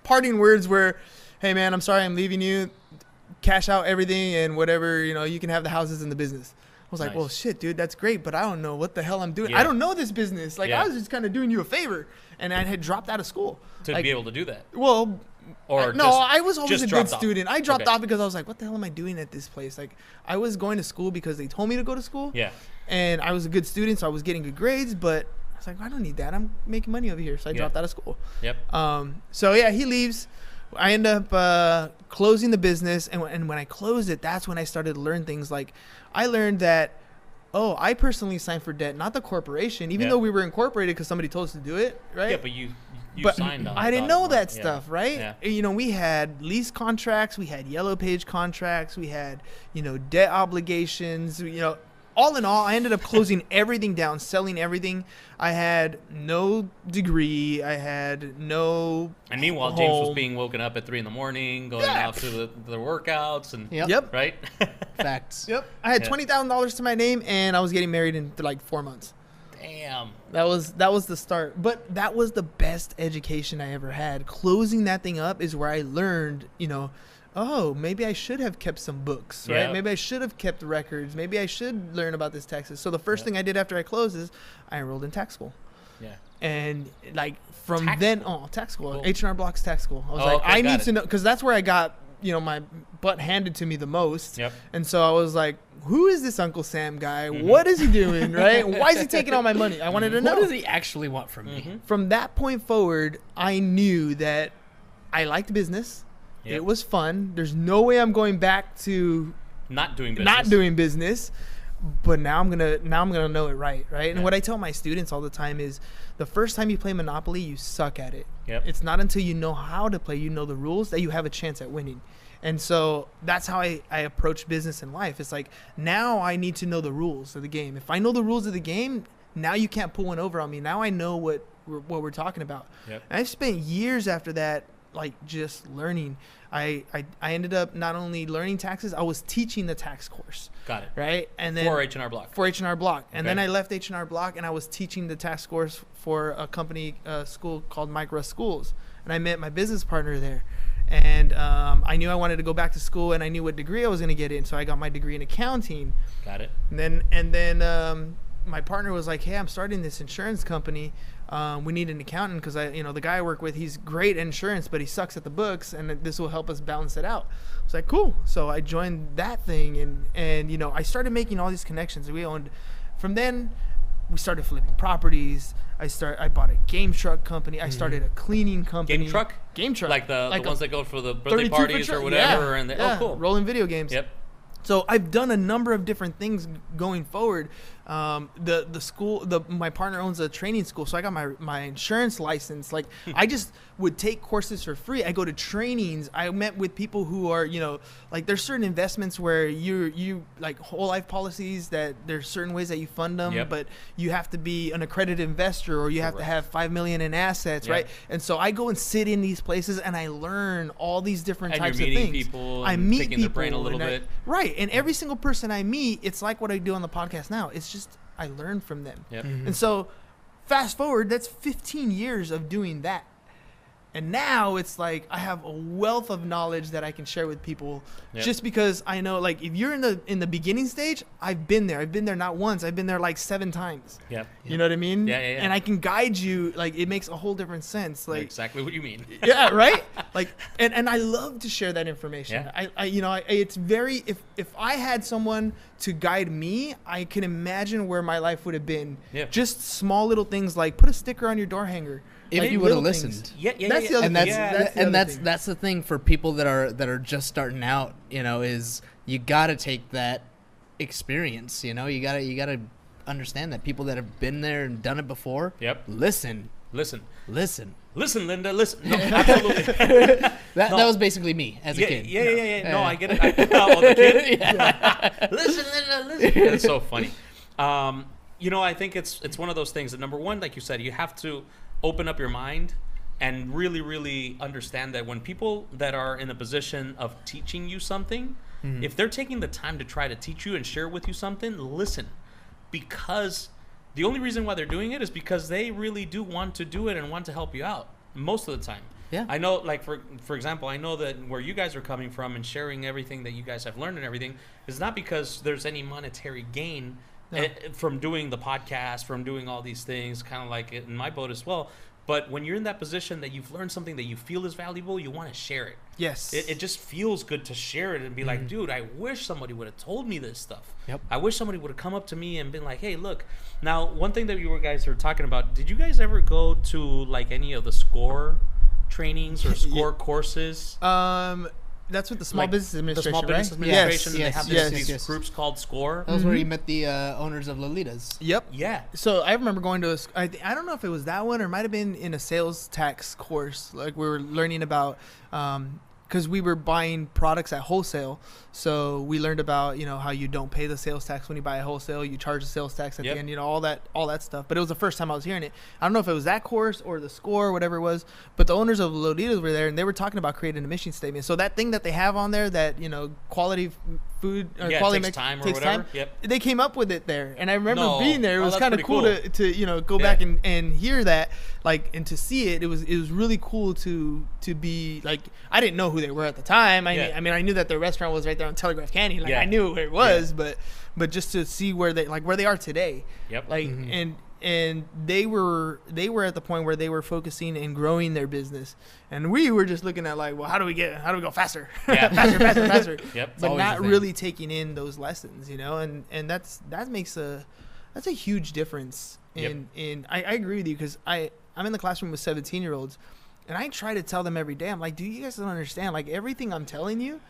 parting words were, "Hey man, I'm sorry, I'm leaving you. Cash out everything and whatever, you can have the houses in the business." I was like, Nice. "Well, shit, dude, that's great, but I don't know what the hell I'm doing. Yeah. I don't know this business. Like, Yeah. I was just kind of doing you a favor, and I had dropped out of school To like, be able to do that. Well, Or no, just- I was always just a good dropped off. student. I dropped Okay. off because I was like, "What the hell am I doing at this place?" Like, I was going to school because they told me to go to school. Yeah. And I was a good student, so I was getting good grades, but I was like, I don't need that. I'm making money over here. So I Yeah. dropped out of school. Yep. So yeah, he leaves. I end up closing the business, and when I closed it, that's when I started to learn things. Like I learned that, I personally signed for debt, not the corporation, even Yeah. though we were incorporated because somebody told us to do it, right? Yeah, but you But signed on. I didn't know that stuff, right? Yeah. We had lease contracts, we had yellow page contracts, we had, debt obligations, all in all, I ended up closing everything down, selling everything. I had no degree. I had no And meanwhile, James was home. being woken up at 3 a.m, going Yeah. out to the workouts and Yep. right. Facts. Yep. I had Yeah. $20,000 to my name, and I was getting married in like 4 months. Damn. That was the start. But that was the best education I ever had. Closing that thing up is where I learned, oh, maybe I should have kept some books, right? Yeah. Maybe I should have kept records. Maybe I should learn about this taxes. So the first thing I did after I closed is I enrolled in tax school. Yeah. And like from Tax then school? on, tax school, Cool. H&R Blocks tax school. I was Oh, like, okay, I got need it. to know, because that's where I got, my butt handed to me the most. Yep. And so I was like, who is this Uncle Sam guy? What is he doing, right? Why is he taking all my money? I wanted to know. What does he actually want from me? From that point forward, I knew that I liked business. Yep. It was fun. There's no way I'm going back to Not doing business. But now I'm gonna know it right? And what I tell my students all the time is, the first time you play Monopoly, you suck at it. Yep. It's not until you know how to play, you know the rules, that you have a chance at winning. And so that's how I approach business in life. It's like, now I need to know the rules of the game. If I know the rules of the game, now you can't pull one over on me. Now I know what we're talking about. Yep. And I've spent years after that, like, just learning. I ended up not only learning taxes, I was teaching the tax course. Got it. Right? And then For H&R Block. For H&R Block. And Okay. then I left H&R Block, and I was teaching the tax course for a company school called Micro Schools. And I met my business partner there. And I knew I wanted to go back to school, and I knew what degree I was going to get in. So I got my degree in accounting. Got it. And then my partner was like, hey, I'm starting this insurance company. We need an accountant, because the guy I work with, he's great at insurance, but he sucks at the books, and this will help us balance it out. I was like, cool. So I joined that thing, and I started making all these connections. From then, we started flipping properties. I bought a game truck company. I started a cleaning company. Game truck? Game truck. Like the ones that go for the birthday 32 foot parties truck. or whatever. Yeah. Oh, cool. Rolling video games. Yep. So I've done a number of different things going forward. The school, my partner owns a training school, so I got my insurance license. Like, I just would take courses for free. I go to trainings. I met with people who are, like, there's certain investments where you like whole life policies, that there's certain ways that you fund them, Yep. but you have to be an accredited investor, or you have to have $5 million in assets, Yep. right? And so I go and sit in these places, and I learn all these different And types you're of meeting things. people I and meet picking people their brain a little and bit. Right. And every single person I meet, it's like what I do on the podcast now. It's just, I learn from them. Yep. And so fast forward, that's 15 years of doing that. And now it's like I have a wealth of knowledge that I can share with people, Yep. just because I know, like, if you're in the beginning stage, I've been there. I've been there not once. I've been there like 7 times. Yep. You know what I mean? Yeah. And I can guide you. Like, it makes a whole different sense. Like, Exactly what you mean. yeah, right. Like, and I love to share that information. Yeah. It's very, if I had someone to guide me, I can imagine where my life would have been. Yeah. Just small little things, like put a sticker on your door hanger. If Like, you would have little things. listened. Yeah. That's the other And thing. that's the other thing. that's the thing for people that are just starting out, is you got to take that experience, you got to understand that people that have been there and done it before. Yep. Listen, Listen, Linda. Listen. No, absolutely. That was basically me as a kid. Yeah. No, I get it. The kid. Listen, Linda. Listen. That's so funny. I think it's one of those things that, number one, like you said, you have to open up your mind and really, really understand that when people that are in a position of teaching you something, if they're taking the time to try to teach you and share with you something, listen. Because the only reason why they're doing it is because they really do want to do it and want to help you out most of the time. Yeah. I know, like, for example, I know that where you guys are coming from and sharing everything that you guys have learned and everything is not because there's any monetary gain from doing the podcast, from doing all these things, kind of like in my boat as well. But when you're in that position that you've learned something that you feel is valuable, you want to share it. Yes. It just feels good to share it and be like, dude, I wish somebody would have told me this stuff. Yep. I wish somebody would have come up to me and been like, hey, look. Now, one thing that you guys were talking about, did you guys ever go to like any of the SCORE trainings or SCORE courses? That's with the Small Like Business Administration, the Small Business right? Administration, they Yes, have yes, these yes. groups called SCORE. That was where you met the owners of Lolitas. Yep. Yeah. So I remember going to I don't know if it was that one or it might have been in a sales tax course. Like, we were learning about, because we were buying products at wholesale. So we learned about, how you don't pay the sales tax when you buy a wholesale. You charge the sales tax at Yep. the end, all that stuff. But it was the first time I was hearing it. I don't know if it was that course or the SCORE, whatever it was. But the owners of Lolitas were there, and they were talking about creating a mission statement. So that thing that they have on there, that, quality food or Yeah, it quality takes time or takes whatever. time. Yep. They came up with it there, and I remember No. being there. It Oh, was that's kind of pretty cool cool. to go Yeah. back and hear that, like, and to see it. It was really cool to be like, I didn't know who they were at the time. I mean, I knew that the restaurant was right there on Telegraph Canyon. Like, Yeah. I knew where it was, but just to see where they are today. Yep. Like, and they were at the point where they were focusing and growing their business, and we were just looking at like, well, how do we go faster? Yeah. faster. Yep. But not really taking in those lessons, you know, and that's a huge difference. In I agree with you, because I'm in the classroom with 17-year-olds, and I try to tell them every day, I'm like, dude, you guys don't understand, like everything I'm telling you,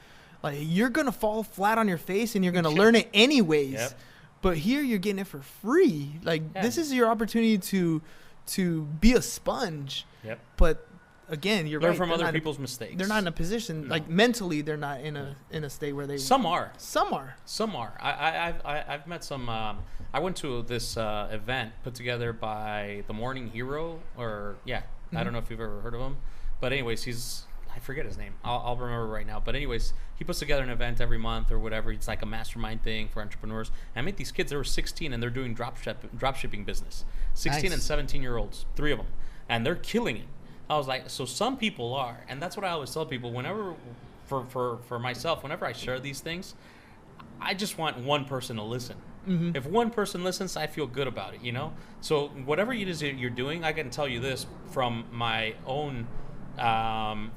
like you're gonna fall flat on your face and you're gonna learn it anyways. Yep. But here you're getting it for free. Like this is your opportunity to be a sponge. Yep. But again, you're learn right. from other people's mistakes. They're not in a position, like mentally, they're not in a state where they. Some are. I've met some. I went to this event put together by the Morning Hero, or I don't know if you've ever heard of him, but anyways, I forget his name. I'll remember right now. But anyways, he puts together an event every month or whatever. It's like a mastermind thing for entrepreneurs. And I met these kids. They were 16 and they're doing drop shipping business. 16 and 17-year-olds, 3 of them, and they're killing it. I was like, so some people are, and that's what I always tell people. Whenever, for myself, whenever I share these things, I just want one person to listen. Mm-hmm. If one person listens, I feel good about it, you know? So whatever it is that you're doing, I can tell you this from my own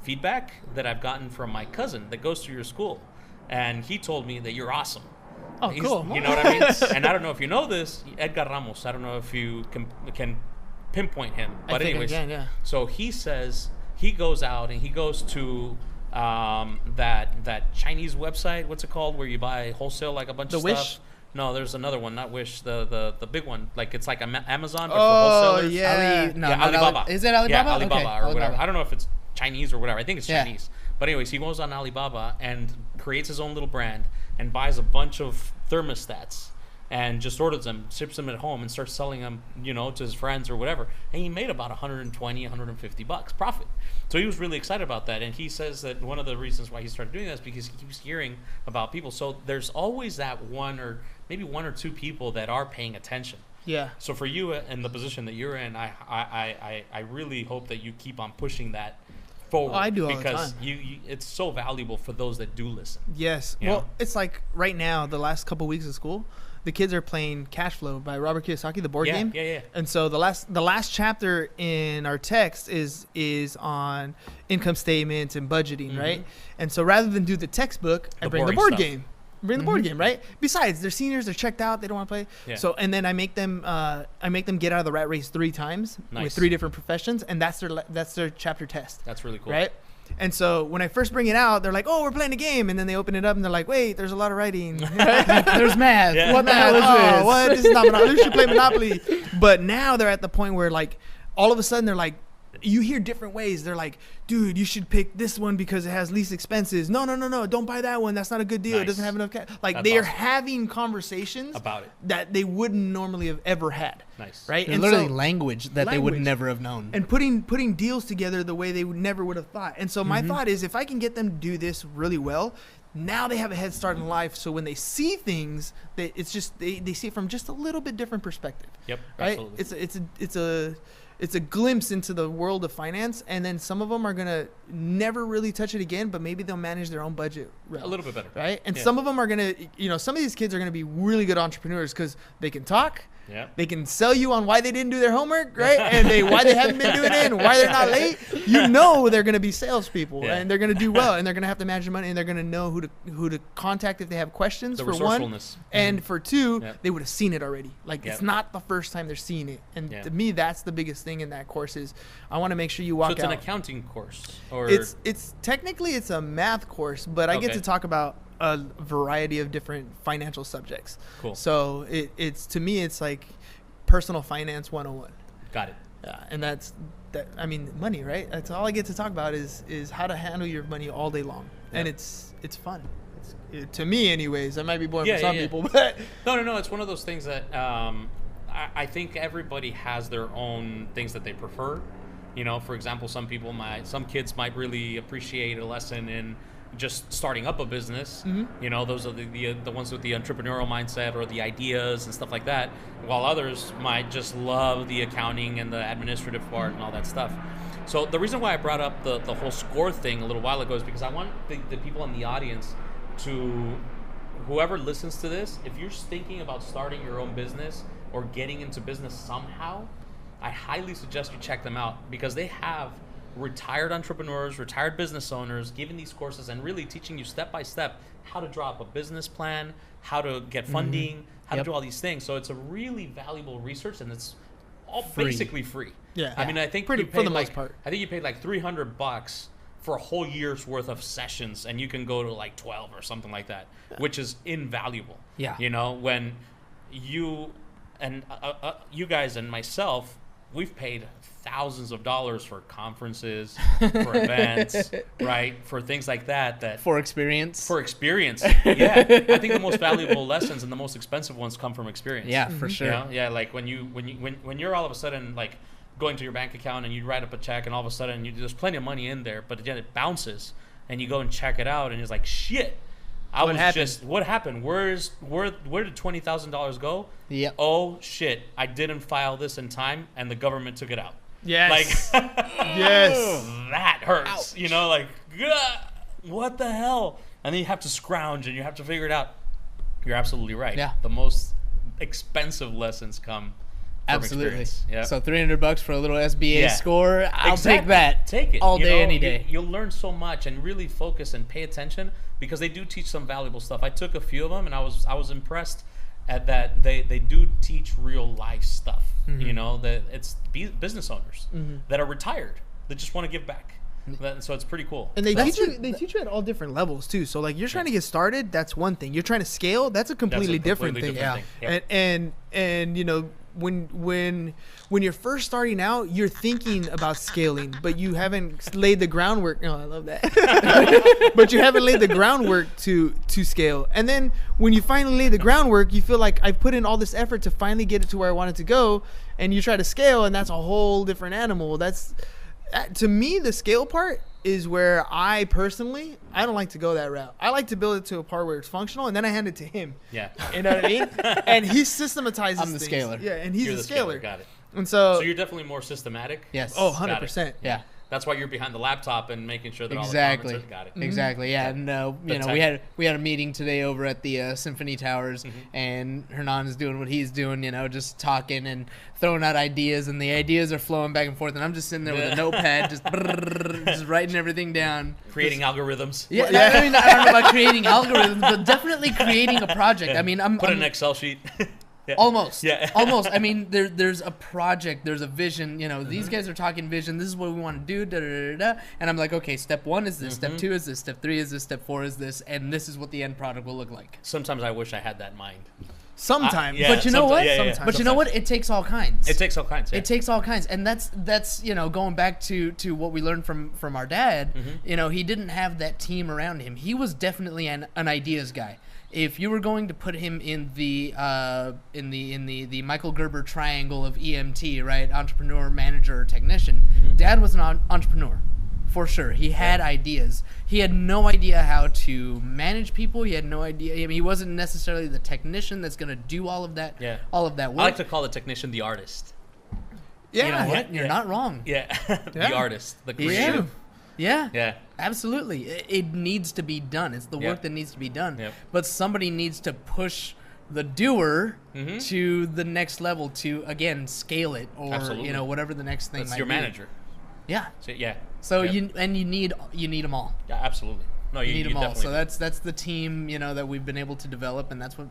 feedback that I've gotten from my cousin that goes to your school. And he told me that you're awesome. Oh, cool. You know what I mean? And I don't know if you know this, Edgar Ramos, I don't know if you can pinpoint him. But anyways, so he says he goes out and he goes to that Chinese website, what's it called, where you buy wholesale like a bunch of Wish? stuff. No, there's another one, not Wish, the big one. Like it's like Amazon, but for wholesalers. Alibaba. Is it Alibaba? Yeah, Alibaba or Alibaba. whatever. I don't know if it's Chinese or whatever. I think it's Chinese. But anyways, he goes on Alibaba and creates his own little brand and buys a bunch of thermostats and just orders them, ships them at home, and starts selling them, you know, to his friends or whatever. And he made about $120, $150 profit. So he was really excited about that. And he says that one of the reasons why he started doing that is because he keeps hearing about people. So there's always that one or maybe 1 or 2 people that are paying attention. Yeah. So for you in the position that you're in, I really hope that you keep on pushing that forward. I do all the because time. you it's so valuable for those that do listen. Yes. You Well, know? it's like right now, the last couple weeks of school, the kids are playing Cash Flow by Robert Kiyosaki, the board game. Yeah. And so the last chapter in our text is on income statements and budgeting, right? And so rather than do the textbook, I bring the board game. Bring the board game, right? Besides, they're seniors, they're checked out, they don't want to play. Yeah. So and then I make them get out of the rat race 3 times with 3 different professions, and that's their chapter test. That's really cool. Right? And so when I first bring it out, they're like, "Oh, we're playing a game," and then they open it up and they're like, "Wait, there's a lot of writing. There's math. Yeah. What the hell is this? What? This is not Monopoly. We should play Monopoly." But now they're at the point where like all of a sudden they're like, you hear different ways. They're like, "Dude, you should pick this one because it has least expenses." No, don't buy that one. That's not a good deal. It doesn't have enough cash. Like That's they are awesome. having conversations About it. that they wouldn't normally have ever had. Nice. Right? They're And literally so- language that they would never have known. and putting deals together the way they never would have thought. And so my thought is, if I can get them to do this really well, now they have a head start in life. So when they see things, they see it from just a little bit different perspective. Yep. Right? Absolutely. It's a glimpse into the world of finance, and then some of them are gonna never really touch it again, but maybe they'll manage their own budget A little bit better. right? And Yeah. some of them are gonna, some of these kids are gonna be really good entrepreneurs because they can talk. Yeah. They can sell you on why they didn't do their homework, right? And why they haven't been doing it and why they're not late. You know they're going to be salespeople, and they're going to do well, and they're going to have to manage their money, and they're going to know who to contact if they have questions, The for one. resourcefulness. And for 2, Yep. they would have seen it already. Like, Yep. it's not the first time they're seeing it. And Yeah. to me, that's the biggest thing in that course is I want to make sure you walk So it's out. an accounting course, or It's technically it's a math course, but I get Okay. to talk about a variety of different financial subjects. Cool. So it's to me it's like personal finance 101. got it. And I mean money, right? That's all I get to talk about is how to handle your money all day long. And Yeah. it's fun. To me anyways. I might be boring for some people, but No. It's one of those things that I think everybody has their own things that they prefer. You know, for example, some kids might really appreciate a lesson in just starting up a business. You know, those are the ones with the entrepreneurial mindset or the ideas and stuff like that, while others might just love the accounting and the administrative part and all that stuff. So the reason why I brought up the whole score thing a little while ago is because I want the people in the audience to, whoever listens to this, if you're thinking about starting your own business, or getting into business somehow, I highly suggest you check them out, because they have retired entrepreneurs, retired business owners giving these courses and really teaching you step by step how to draw up a business plan, how to get funding, how to do all these things. So it's a really valuable research, and it's all basically free. Yeah. I mean, I think for the most part. I think you paid like $300 for a whole year's worth of sessions, and you can go to like 12 or something like that, which is invaluable. Yeah. You know, when you and you guys and myself, we've paid thousands of dollars for conferences, for events, right? For things like that. For experience. Yeah. I think the most valuable lessons and the most expensive ones come from experience. Yeah, for sure. You know? Yeah, like when you're all of a sudden like going to your bank account and you write up a check, and all of a sudden there's plenty of money in there, but again it bounces, and you go and check it out, and it's like, shit. What happened? Where did $20,000 go? Yep. Oh shit! I didn't file this in time, and the government took it out. Yes. Like, yes. That hurts. Ouch. You know, like, ugh, what the hell? And then you have to scrounge, and you have to figure it out. You're absolutely right. Yeah. The most expensive lessons come from Absolutely. experience. Yeah. So $300 for a little SBA score. I'll Exactly. take that. Take it all day, any day. You'll learn so much, and really focus and pay attention, because they do teach some valuable stuff. I took a few of them, and I was impressed at that they do teach real life stuff. You know, that it's business owners that are retired that just want to give back. So it's pretty cool. And they teach you at all different levels too. So like, you're trying to get started, that's one thing. You're trying to scale, that's a completely different thing. Yeah. And you know, when you're first starting out, you're thinking about scaling, but you haven't laid the groundwork. Oh, I love that. But you haven't laid the groundwork to scale. And then when you finally lay the groundwork, you feel like I've put in all this effort to finally get it to where I want it to go, and you try to scale, and that's a whole different animal. That's to me, the scale part is where I don't like to go that route. I like to build it to a part where it's functional, and then I hand it to him. Yeah. You know what I mean? And he systematizes I'm the things. scaler. Yeah, and he's You're the the scaler. Got it. And so you're definitely more systematic. Yes. Oh, Got it. 100%. Yeah. That's why you're behind the laptop and making sure that Exactly. all the comments are, got it. Exactly. Yeah. And you know, tech. we had a meeting today over at the Symphony Towers, and Hernan is doing what he's doing. You know, just talking and throwing out ideas, and the ideas are flowing back and forth, and I'm just sitting there with a notepad, just writing everything down. Creating algorithms. Yeah. I mean, I don't know about creating algorithms, but definitely creating a project. I mean, Put in an Excel sheet. Yeah. Almost. Yeah. Almost. I mean, there's a project, there's a vision. You know, these guys are talking vision. This is what we want to do. Da, da, da, da. And I'm like, okay, step 1 is this. Step 2 is this. Step 3 is this. Step 4 is this. And this is what the end product will look like. Sometimes I wish I had that mind. Sometimes. Yeah, but you know what? Sometimes. But you know what? It takes all kinds. It takes all kinds. Yeah. It takes all kinds, and that's you know, going back to what we learned from our dad. You know, he didn't have that team around him. He was definitely an ideas guy. If you were going to put him in the Michael Gerber triangle of EMT, right, entrepreneur, manager, technician, Dad was an entrepreneur. For sure. He had ideas. He had no idea how to manage people. He had no idea. I mean, he wasn't necessarily the technician that's going to do all of that all of that work. I like to call the technician the artist. Yeah. You know what? You're not wrong. Yeah. The artist. The creative. Yeah. Yeah. Absolutely. It needs to be done. It's the work that needs to be done. Yep. But somebody needs to push the doer to the next level to, again, scale it, or Absolutely. you know, whatever the next thing That's might your be. manager. Yeah. So, yeah. So Yep. you need them all. Yeah, absolutely. No, You you need them all. definitely So do. that's the team, you know, that we've been able to develop, and that's what.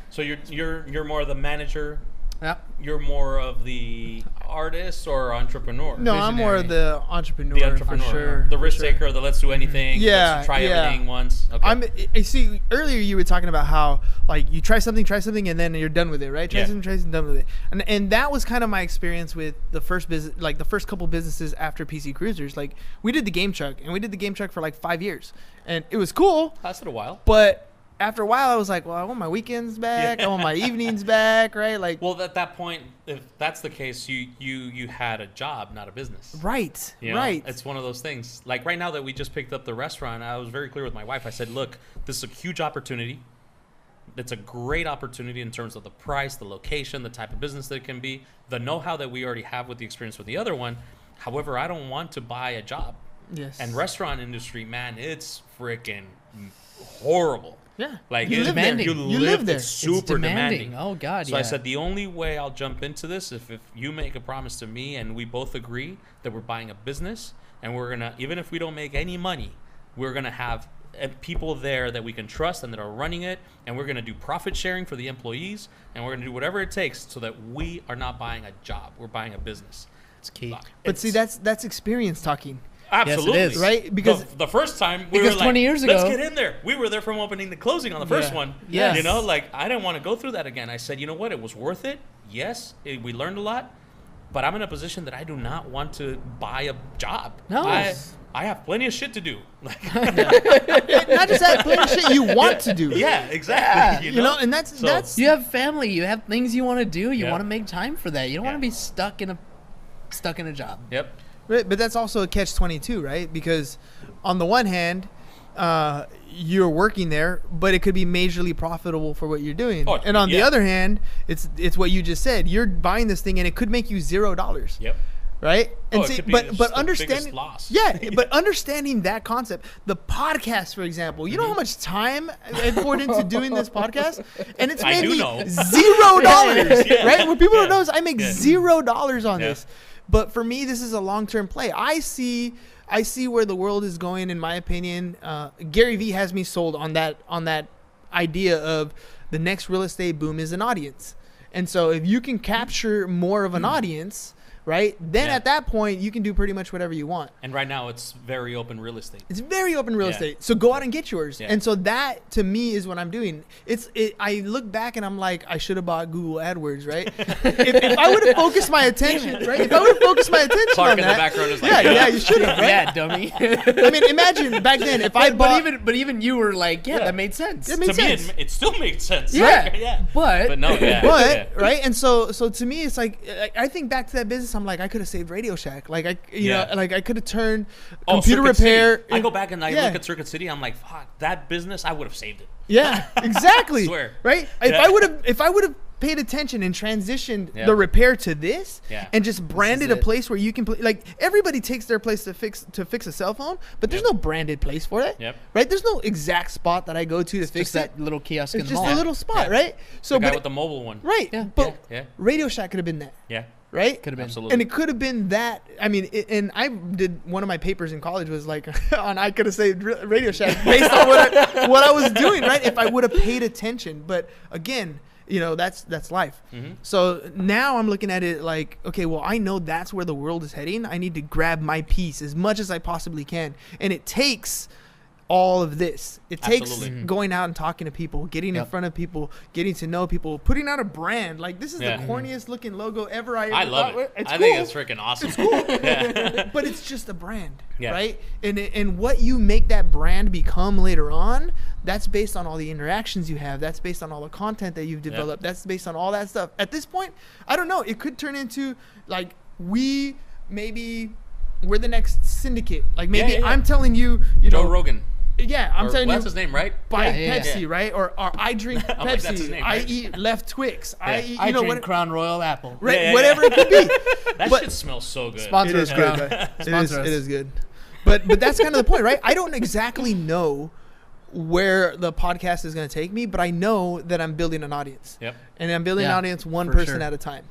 So you're more the manager. Yeah. You're more of the artist or entrepreneur. No, I'm more of Visionary. the entrepreneur, The entrepreneur, for sure. the risk for sure. taker, the let's do anything. Yeah, let's try yeah. everything once. Okay. I see. Earlier, you were talking about how like you try something, and then you're done with it, right? Try something, done with it. And that was kind of my experience with the first business, like the first couple businesses after PC Cruisers. Like we did the game truck, and we did the game truck for like 5 years, and it was cool. Lasted a while. But after a while, I was like, well, I want my weekends back. I want my evenings back, right? Like, Well, at that point, if that's the case, you had a job, not a business. right, You know? right. It's one of those things. Like right now that we just picked up the restaurant, I was very clear with my wife. I said, look, this is a huge opportunity. It's a great opportunity in terms of the price, the location, the type of business that it can be, the know-how that we already have with the experience with the other one. However, I don't want to buy a job. Yes. And restaurant industry, man, it's freaking horrible. Yeah. Like You live there. You You live live there. It's It's super demanding. Oh God. So I said the only way I'll jump into this if you make a promise to me and we both agree that we're buying a business and we're gonna, even if we don't make any money, we're gonna have people there that we can trust and that are running it, and we're gonna do profit sharing for the employees, and we're gonna do whatever it takes so that we are not buying a job, we're buying a business. It's key. But see, that's experience talking. Absolutely. Yes, it is. Right? Because the first time we because were 20 like, years let's ago- get in there. We were there from opening to closing on the first Yeah. one. Yes. You know, like I didn't want to go through that again. I said, you know what? It was worth it. Yes, we learned a lot, but I'm in a position that I do not want to buy a job. No. I have plenty of shit to do. Like, not just that, plenty of shit you want to do. yeah, exactly. You know, and that's So- that's You have family. You have things you want to do. You Yeah. want to make time for that. You don't want to Yeah. be stuck in a job. Yep. Right, but that's also a catch-22, right? Because on the one hand, you're working there, but it could be majorly profitable for what you're doing. Oh, and on the yeah. other hand, it's what you just said. You're buying this thing, and it could make you $0. Yep. Right? And Oh, it could be but just the understanding, biggest loss. yeah, but understanding that concept, the podcast, for example, you know how much time I poured into doing this podcast, and it's I made do me know. $0, Yeah. right? What people don't Yeah. know is I make Yeah. $0 on Yeah. this. But for me, this is a long-term play. I see where the world is going. In my opinion, Gary Vee has me sold on that idea of the next real estate boom is an audience. And so if you can capture more of an audience, right, then Yeah. at that point you can do pretty much whatever you want. And right now it's very open real estate. It's very open real Yeah. estate. So go out and get yours. Yeah. And so that to me is what I'm doing. I look back and I'm like, I should have bought Google AdWords, right? if I would have focused my attention, right? If I would have focused my attention Clark on in that, the background is like, yeah, you should have, right? Yeah, dummy. I mean, imagine back then if I bought. but even you were like, yeah, that made sense. It made To me, sense. it still makes sense. Yeah. Right? Yeah. But no, yeah. But yeah. right, and so to me, it's like I think back to that business. I'm like, I could have saved Radio Shack. Like Yeah. I could have turned Oh, computer Circuit repair. City. I go back and I Yeah. look at Circuit City. I'm like, fuck, that business, I would have saved it. Yeah, exactly. Swear. Right? Yeah. If I would have paid attention and transitioned Yeah. the repair to this, Yeah. and just branded a it. place where you can like everybody takes their place to fix a cell phone, but there's Yep. no branded place for it. Yep. Right? There's no exact spot that I go to fix just it. that little kiosk in It's the just mall. a little spot, Yeah. right? So The guy but with the mobile one. right, Yeah. but Yeah. Radio Shack could have been that. Yeah. Right? Could have been. Absolutely. And it could have been that. I mean, and I did one of my papers in college was like on I could have saved Radio Shack based on what I was doing, right? If I would have paid attention. But again, you know, that's life. Mhm. So now I'm looking at it like, okay, well, I know that's where the world is heading. I need to grab my piece as much as I possibly can. And it takes all of this. It takes Absolutely. going out and talking to people, getting in Yep. front of people, getting to know people, putting out a brand. Like this is Yeah. the corniest looking logo ever I ever I love thought. it. It's I cool. think it's freaking awesome. It's cool. Yeah. But it's just a brand, Yeah. right? And what you make that brand become later on, that's based on all the interactions you have. That's based on all the content that you've developed. That's based on all that stuff. At this point, I don't know. It could turn into like we're the next syndicate. Like maybe yeah. I'm telling you, Joe know, Rogan. yeah, I'm Or telling you. what's his name, right? Buy Yeah. Pepsi, right? Or I drink I'm like, that's his Pepsi. name, I right? eat left Twix. I eat, I you know, drink what, Crown Royal Apple. right, Yeah, yeah, whatever yeah. it could be. That But- shit smells so good. Sponsor It us, is Crown. good. Sponsor us. It is good. But that's kind of the point, right? I don't exactly know where the podcast is going to take me, but I know that I'm building an audience. Yep. And I'm building an Yeah, audience one for person sure. at a time.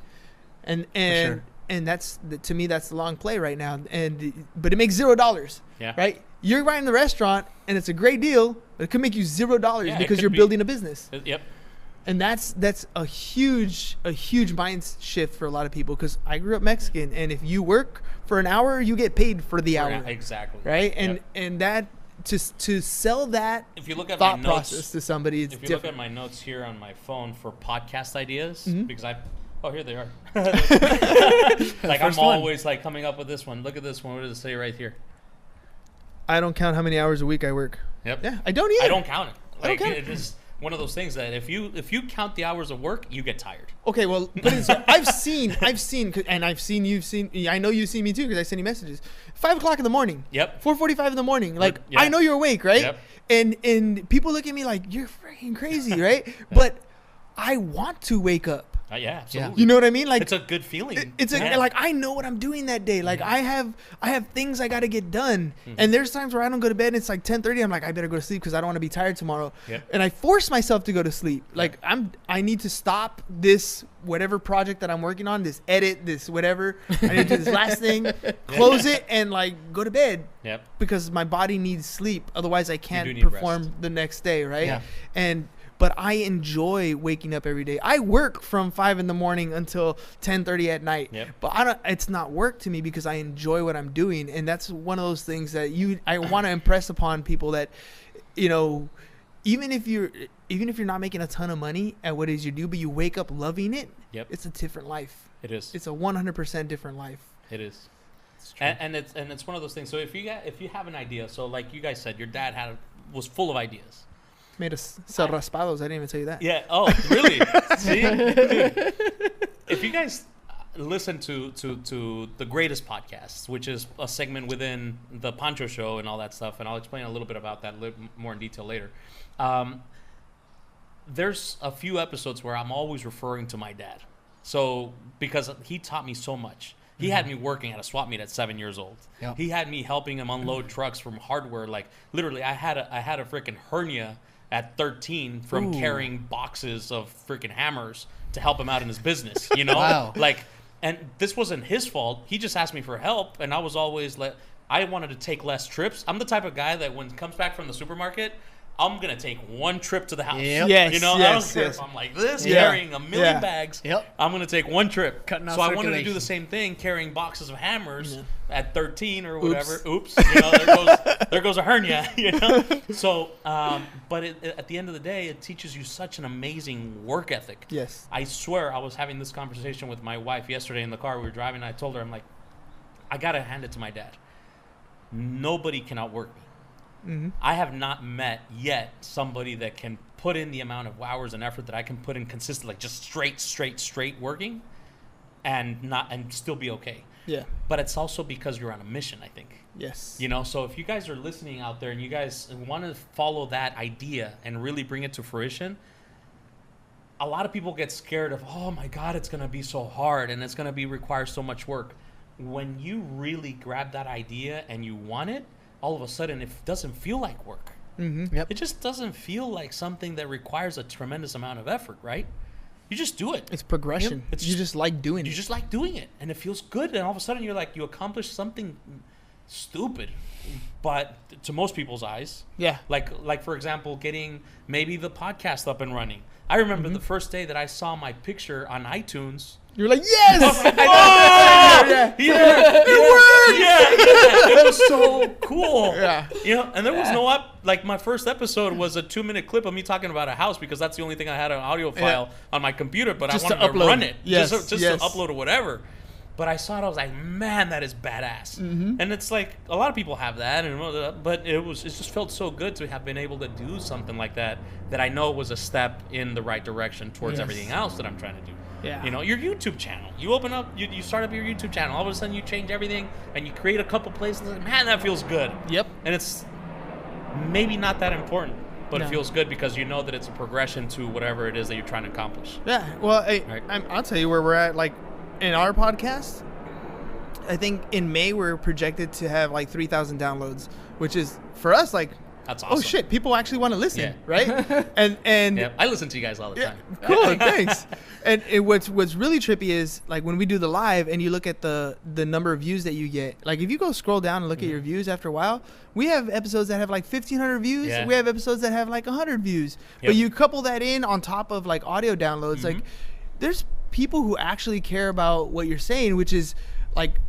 And sure. and that's to me that's the long play right now. But it makes $0. Yeah. Right? You're running the restaurant and it's a great deal, but it could make you $0 Yeah, it because could you're be. building a business. Yep. And that's a huge mind shift for a lot of people because I grew up Mexican, and if you work for an hour, you get paid for the hour. Exactly. Right? Yep. And that to sell that If you look at my thought notes, process to somebody, it's if you look different. at my notes here on my phone for podcast ideas, Mm-hmm. because here they are. Like I'm First one. always like coming up with this one. Look at this one. What does it say right here? I don't count how many hours a week I work. Yep. Yeah, I don't either. I don't count it. I don't Like count it is one of those things that if you count the hours of work, you get tired. Okay, well, but I've seen, and you've seen. I know you've seen me too because I send you messages. 5 o'clock in the morning. Yep. 4:45 in the morning. Like Yeah. I know you're awake, right? Yep. And people look at me like you're freaking crazy, right? But I want to wake up. Yeah, absolutely. You know what I mean? Like, it's a good feeling. Like, I know what I'm doing that day. Like, I have things I got to get done. And there's times where I don't go to bed and it's like 10:30. I'm like, I better go to sleep because I don't want to be tired tomorrow. And I force myself to go to sleep. Like, I need to stop this whatever project that I'm working on, this edit, this whatever. I need to do this last thing, close it, and like go to bed. Because my body needs sleep. Otherwise, I can't perform the next day, right? But I enjoy waking up every day. I work from 5 a.m. until 10:30 at night. But it's not work to me because I enjoy what I'm doing. And that's one of those things that I want to impress upon people that, you know, even if you're not making a ton of money at what it is you do, but you wake up loving it, it's a different life. It is. It's a 100% different life. It is. And it's one of those things. So if you have an idea, so like you guys said, your dad was full of ideas. Made us sell raspados. I didn't even tell you that. Yeah. Oh, really? See, dude, if you guys listen to the greatest podcasts, which is a segment within the Pancho Show and all that stuff, and I'll explain a little bit about that more in detail later. There's a few episodes where I'm always referring to my dad. So because he taught me so much. He had me working at a swap meet at 7 years old. He had me helping him unload trucks from hardware. Like literally, I had a freaking hernia at 13 from carrying boxes of freaking hammers to help him out in his business, you know? Wow. Like, and this wasn't his fault. He just asked me for help, and I was always like, I wanted to take less trips. I'm the type of guy that when he comes back from the supermarket, I'm going to take one trip to the house. Yes, you know, I don't care if I'm like this, carrying a million bags. I'm going to take one trip. Cutting off so I wanted to do the same thing, carrying boxes of hammers at 13 or whatever. Oops. You know, there goes a hernia, you know. So, but at the end of the day, it teaches you such an amazing work ethic. Yes. I swear I was having this conversation with my wife yesterday in the car. We were driving, and I told her, I'm like, I got to hand it to my dad. Nobody can outwork me. I have not met yet somebody that can put in the amount of hours and effort that I can put in consistently, like just straight working and still be okay. Yeah. But it's also because you're on a mission, I think. Yes. You know, so if you guys are listening out there and you guys want to follow that idea and really bring it to fruition, a lot of people get scared of, oh my God, it's going to be so hard and it's going to require so much work. When you really grab that idea and you want it, all of a sudden it doesn't feel like work. It just doesn't feel like something that requires a tremendous amount of effort, right? You just do it. It's progression. You just like doing it. You just like doing it, and it feels good. And all of a sudden, you're like, you accomplished something stupid, but to most people's eyes, like for example, getting maybe the podcast up and running. I remember the first day that I saw my picture on iTunes. You're like, yes! It was so cool. You know, and there was no like my first episode was a 2-minute clip of me talking about a house because that's the only thing I had an audio file on my computer, but just I wanted to run it. Just to upload or whatever. But I saw it, I was like, man, that is badass. And it's like a lot of people have that, but it just felt so good to have been able to do something like that I know was a step in the right direction towards everything else that I'm trying to do. You know, your YouTube channel. You open up, you start up your YouTube channel. All of a sudden, you change everything, and you create a couple places. Man, that feels good. And it's maybe not that important, but it feels good because you know that it's a progression to whatever it is that you're trying to accomplish. Well, I'll tell you where we're at. Like in our podcast, I think in May we're projected to have like 3,000 downloads, which is for us like. That's awesome. Oh shit! People actually want to listen, right? And I listen to you guys all the time. Cool, thanks. And what's really trippy is like when we do the live and you look at the number of views that you get. Like if you go scroll down and look at your views after a while, we have episodes that have like 1,500 views. We have episodes that have like 100 views. But you couple that in on top of like audio downloads, like there's people who actually care about what you're saying, which is like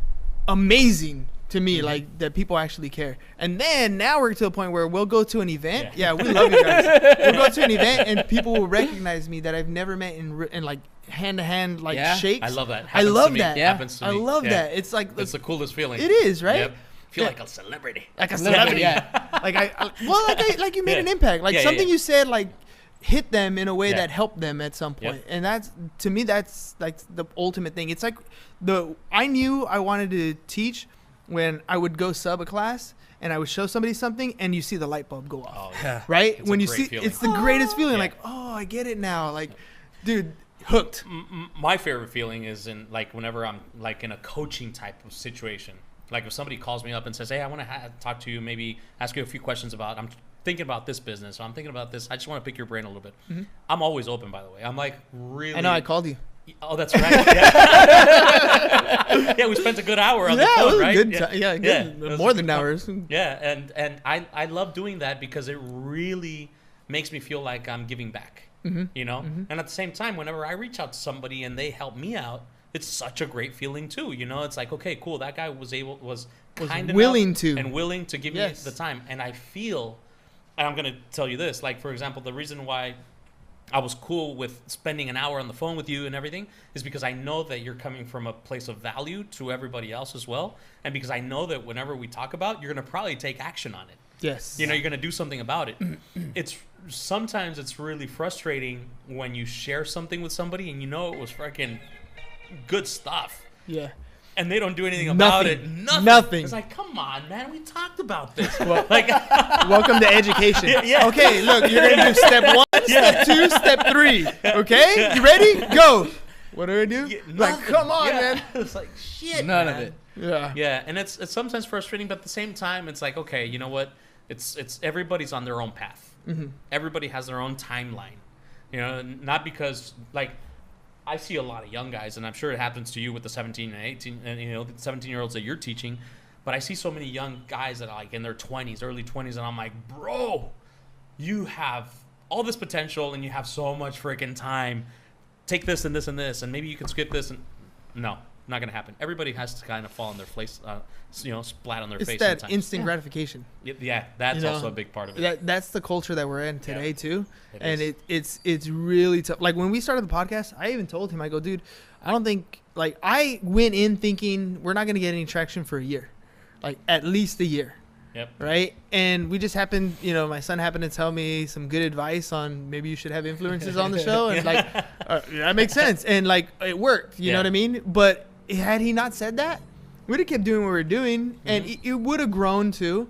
amazing. To me, like that people actually care. And then now we're to a point where we'll go to an event. Yeah, we love you guys. We'll go to an event and people will recognize me that I've never met in like hand-to-hand like shakes. I love that. I love that. Happens to me. I love that. It's like it's the coolest feeling. It is, right? Feel like a celebrity. Like a celebrity. Like you made an impact. Like something you said like hit them in a way that helped them at some point. And that's to me that's like the ultimate thing. It's like I knew I wanted to teach when I would go sub a class and I would show somebody something and you see the light bulb go off, right? It's when a you great see, feeling. it's the greatest feeling. Like, oh, I get it now. Like, dude, hooked. My favorite feeling is in like whenever I'm like in a coaching type of situation. Like if somebody calls me up and says, "Hey, I want to talk to you, maybe ask you a few questions about. I'm thinking about this business. Or I'm thinking about this. I just want to pick your brain a little bit." I'm always open, by the way. I'm like really. I know I called you. Oh, that's right. Yeah, yeah, we spent a good hour on the phone, it was right? good. Yeah, Good. More than hours. Yeah, and I love doing that because it really makes me feel like I'm giving back. You know, and at the same time, whenever I reach out to somebody and they help me out, it's such a great feeling too. You know, it's like, okay, cool. That guy was kind willing enough to and willing to give me the time, and I feel. And I'm gonna tell you this, like for example, the reason why I was cool with spending an hour on the phone with you and everything is because I know that you're coming from a place of value to everybody else as well. And because I know that whenever we talk about, you're going to probably take action on it. Yes. You know, you're going to do something about it. Sometimes it's really frustrating when you share something with somebody and you know it was freaking good stuff. Yeah. And they don't do anything about it. Nothing. It's like, come on, man, we talked about this. Like, welcome to education. Yeah. Okay, look, you're going to do step 1, step 2, step 3. Okay? You ready? Go. What do I do? Yeah, like, come on, man. It's like, shit, None man. of it. Yeah. Yeah, and it's sometimes frustrating, but at the same time, it's like, okay, you know what? It's everybody's on their own path. Everybody has their own timeline. You know, not because, like, I see a lot of young guys, and I'm sure it happens to you with the 17 and 18, and you know, the 17-year-olds that you're teaching. But I see so many young guys that are like in their 20s, early 20s, and I'm like, bro, you have all this potential, and you have so much freaking time. Take this and this and this, and maybe you can skip this. And no, not gonna happen. Everybody has to kind of fall on their face, you know, splat on their face. It's that sometimes. instant gratification. Yeah, that's also a big part of it. That's the culture that we're in today too, It is. it's really tough. Like when we started the podcast, I even told him, I go, dude, I don't think, like, I went in thinking we're not gonna get any traction for a year, like at least a year. Yep. Right. And we just happened, you know, my son happened to tell me some good advice on maybe you should have influencers on the show, and like that makes sense, and like it worked. You know what I mean? But had he not said that, we'd have kept doing what we were doing, and it would have grown too.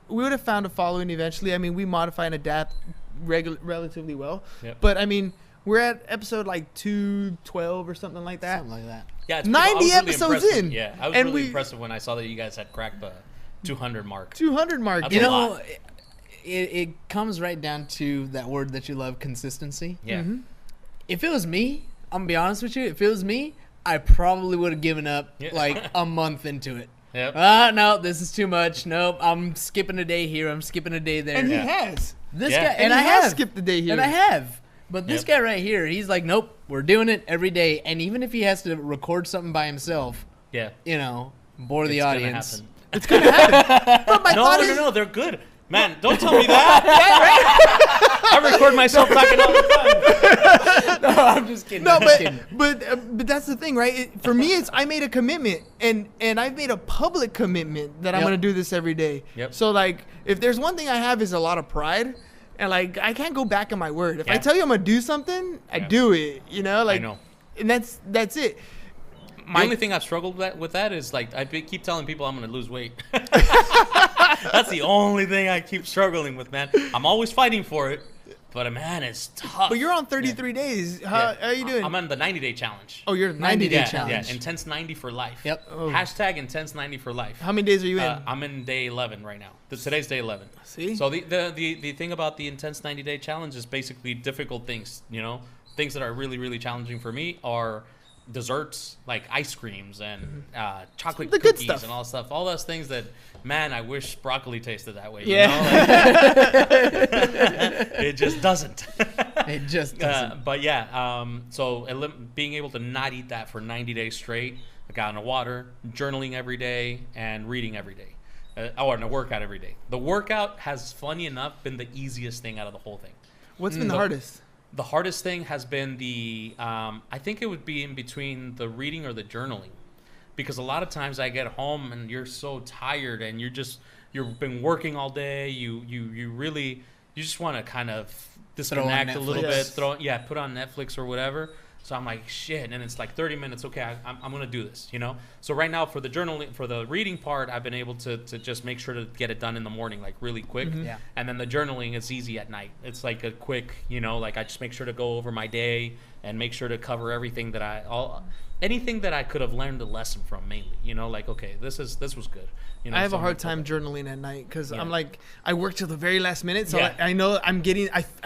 We would have found a following eventually. I mean, we modify and adapt relatively well. Yep. But I mean, we're at episode like 212 or something like that. Something like that. Yeah, it's 90 I was really episodes impressed. in. Yeah, I was And really we- impressed when I saw that you guys had cracked the 200 mark. 200 mark. That's You a know, lot. it comes right down to that word that you love, consistency. Yeah. If it was me, I'm gonna be honest with you. If it was me, I probably would have given up like a month into it. Yep. No, this is too much. Nope, I'm skipping a day here. I'm skipping a day there. And he Yeah. has. This Yeah. guy, And and he I has have skipped the day here. and I have. But this Yep. guy right here, he's like, nope, we're doing it every day. And even if he has to record something by himself, Yeah. you know, bore the It's gonna audience. happen. It's going to happen. But my thought is, No, they're good. Man, don't tell me that. I record myself talking all the time. No, I'm just kidding. no, I'm just kidding. but that's the thing, right? For me, it's I made a commitment, and I've made a public commitment that I'm Yep. gonna do this every day. Yep. So like, if there's one thing I have is a lot of pride, and like I can't go back on my word. If I Yeah. tell you I'm gonna do something, I Yeah. do it. You know, like, know. and that's it. The only thing I've struggled with that is like I keep telling people I'm going to lose weight. That's the only thing I keep struggling with, man. I'm always fighting for it, but man, it's tough. But you're on 33 days. How are you doing? I'm on the 90-day challenge. Oh, you're 90-day yeah, challenge. Yeah, intense 90 for life. Yep. Oh. Hashtag intense 90 for life. How many days are you in? I'm in day 11 right now. Today's day 11. See? So the thing about the intense 90-day challenge is basically difficult things. You know, things that are really, really challenging for me are desserts like ice creams and chocolate The good cookies stuff. and all that stuff. All those things that, man, I wish broccoli tasted that way. Yeah. You know? Like, it just doesn't. It just doesn't. But yeah, so being able to not eat that for 90 days straight, a gallon of water, journaling every day, and reading every day. And a workout every day. The workout has, funny enough, been the easiest thing out of the whole thing. What's been the hardest? The hardest thing has been I think it would be in between the reading or the journaling. Because a lot of times I get home and you're so tired and you've been working all day. You just want to kind of disconnect a little Netflix. bit, put on Netflix or whatever. So I'm like, shit, and it's like 30 minutes. Okay, I'm gonna do this, you know. So right now for the journaling, for the reading part, I've been able to just make sure to get it done in the morning, like really quick. Yeah. And then the journaling is easy at night. It's like a quick, you know, like I just make sure to go over my day, and make sure to cover everything that anything that I could have learned a lesson from, mainly. You know, like, okay, this was good. You know, I have a something hard like time that. journaling at night because Yeah. I'm like, I work till the very last minute, so Yeah. I know I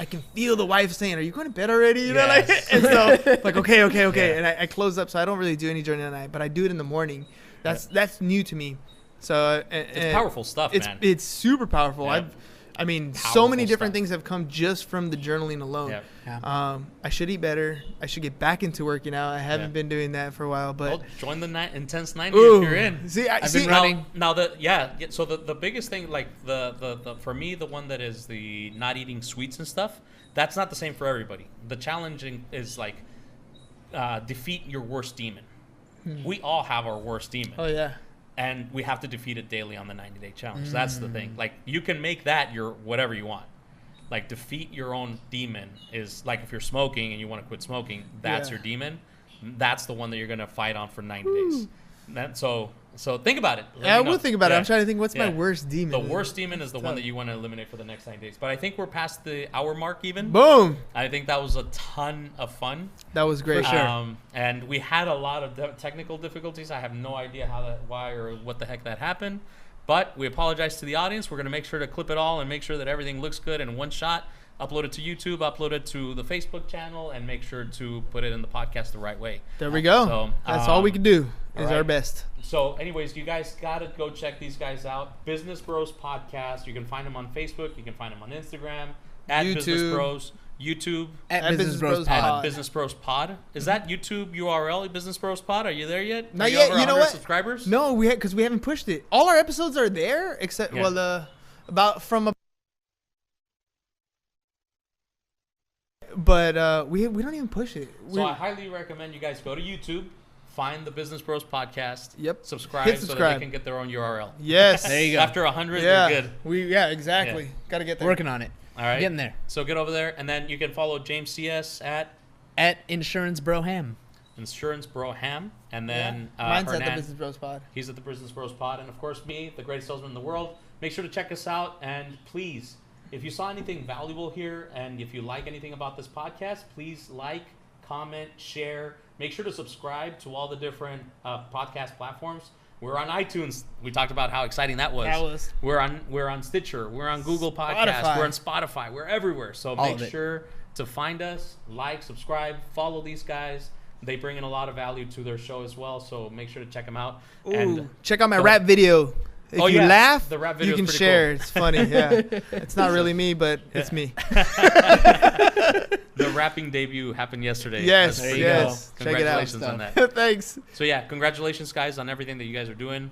can feel the wife saying, "Are you going to bed already?" You know, like, Yes. and so like, okay, Yeah. and I close up, so I don't really do any journaling at night, but I do it in the morning. That's new to me. So It's powerful stuff, man. It's super powerful. Yeah. I mean, so Powerful many different stuff. things have come just from the journaling alone. Yeah. Yeah. I should eat better. I should get back into working out. I haven't Yeah. been doing that for a while, but Well, join the Intense 90 ooh, if you're in. see, I've been running. Now so the biggest thing, like the for me, the one that is the not eating sweets and stuff, that's not the same for everybody. The challenging is like defeat your worst demon. We all have our worst demon. Oh yeah. And we have to defeat it daily on the 90-day challenge. That's the thing. Like, you can make that your whatever you want. Like, defeat your own demon is like, if you're smoking and you want to quit smoking, that's Yeah. your demon. That's the one that you're going to fight on for 90 days. So think about it. Let Yeah, I me know. will think about it. Yeah. I'm trying to think, what's my Yeah. worst demon? The worst demon is the one that you want to eliminate for the next 90 days. But I think we're past the hour mark even. Boom. I think that was a ton of fun. That was great. For sure. And we had a lot of technical difficulties. I have no idea why or what the heck that happened. But we apologize to the audience. We're going to make sure to clip it all and make sure that everything looks good in one shot. Upload it to YouTube, upload it to the Facebook channel, and make sure to put it in the podcast the right way. There we go. So, That's all we can do is right. our best. So, anyways, you guys got to go check these guys out. Business Bros Podcast. You can find them on Facebook. You can find them on Instagram. At Business YouTube. Bros. YouTube. At Business Bros At Pod. Business Bros Pod. Is that YouTube URL, Business Bros Pod? Are you there yet? Not Are you yet. over You know 100 what? subscribers? No, because we haven't pushed it. All our episodes are there except Yeah. But we don't even push it. So I highly recommend you guys go to YouTube, find the Business Bros Podcast. Yep. Subscribe, Hit so that subscribe. they can get their own URL. Yes. There you go. After 100, Yeah. they're good. Exactly. Yeah. Got to get there. Working on it. All right. Getting there. So get over there, and then you can follow James CS at At Insurance Broham. Insurance Bro Ham, and then Mine's at the Hernan, Business Bros Pod. he's at the Business Bros Pod, and of course me, the greatest salesman in the world. Make sure to check us out, and please, if you saw anything valuable here, and if you like anything about this podcast, please like, comment, share. Make sure to subscribe to all the different podcast platforms. We're on iTunes. We talked about how exciting that was. We're on Stitcher. We're on Google Podcasts. Spotify. We're on Spotify. We're everywhere. So All make of it. sure to find us, like, subscribe, follow these guys. They bring in a lot of value to their show as well. So make sure to check them out. Ooh, And check out my rap video. If Oh, you yeah. laugh, The rap you video's can pretty share. cool. It's funny. Yeah. It's not really me, but it's me. the rapping debut happened yesterday. Yes. That's pretty Yes. cool. Check it out. Congratulations on that. Thanks. So yeah, congratulations guys on everything that you guys are doing.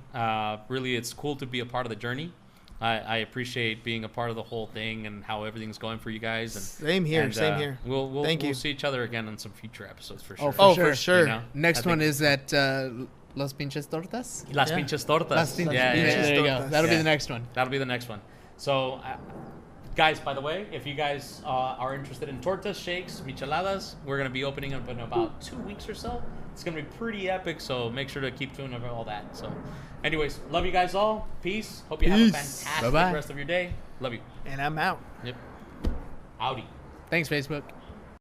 Really, it's cool to be a part of the journey. I appreciate being a part of the whole thing and how everything's going for you guys. And Same here. and, Same here. We'll Thank you. We'll see each other again on some future episodes for sure. Oh, For sure. You know? Next I one think- is at Los Pinches Tortas. Las Yeah. Pinches Tortas. Las Pinches. Yeah, yeah, yeah. There you go. Tortas. That'll be Yeah. the next one. That'll be the next one. So, guys, by the way, if you guys are interested in tortas, shakes, micheladas, we're going to be opening up in about 2 weeks or so. It's going to be pretty epic, so make sure to keep tuned about all that. So, anyways, love you guys all. Peace. Hope you have a Peace. fantastic Bye-bye. rest of your day. Love you. And I'm out. Yep. Howdy. Thanks, Facebook.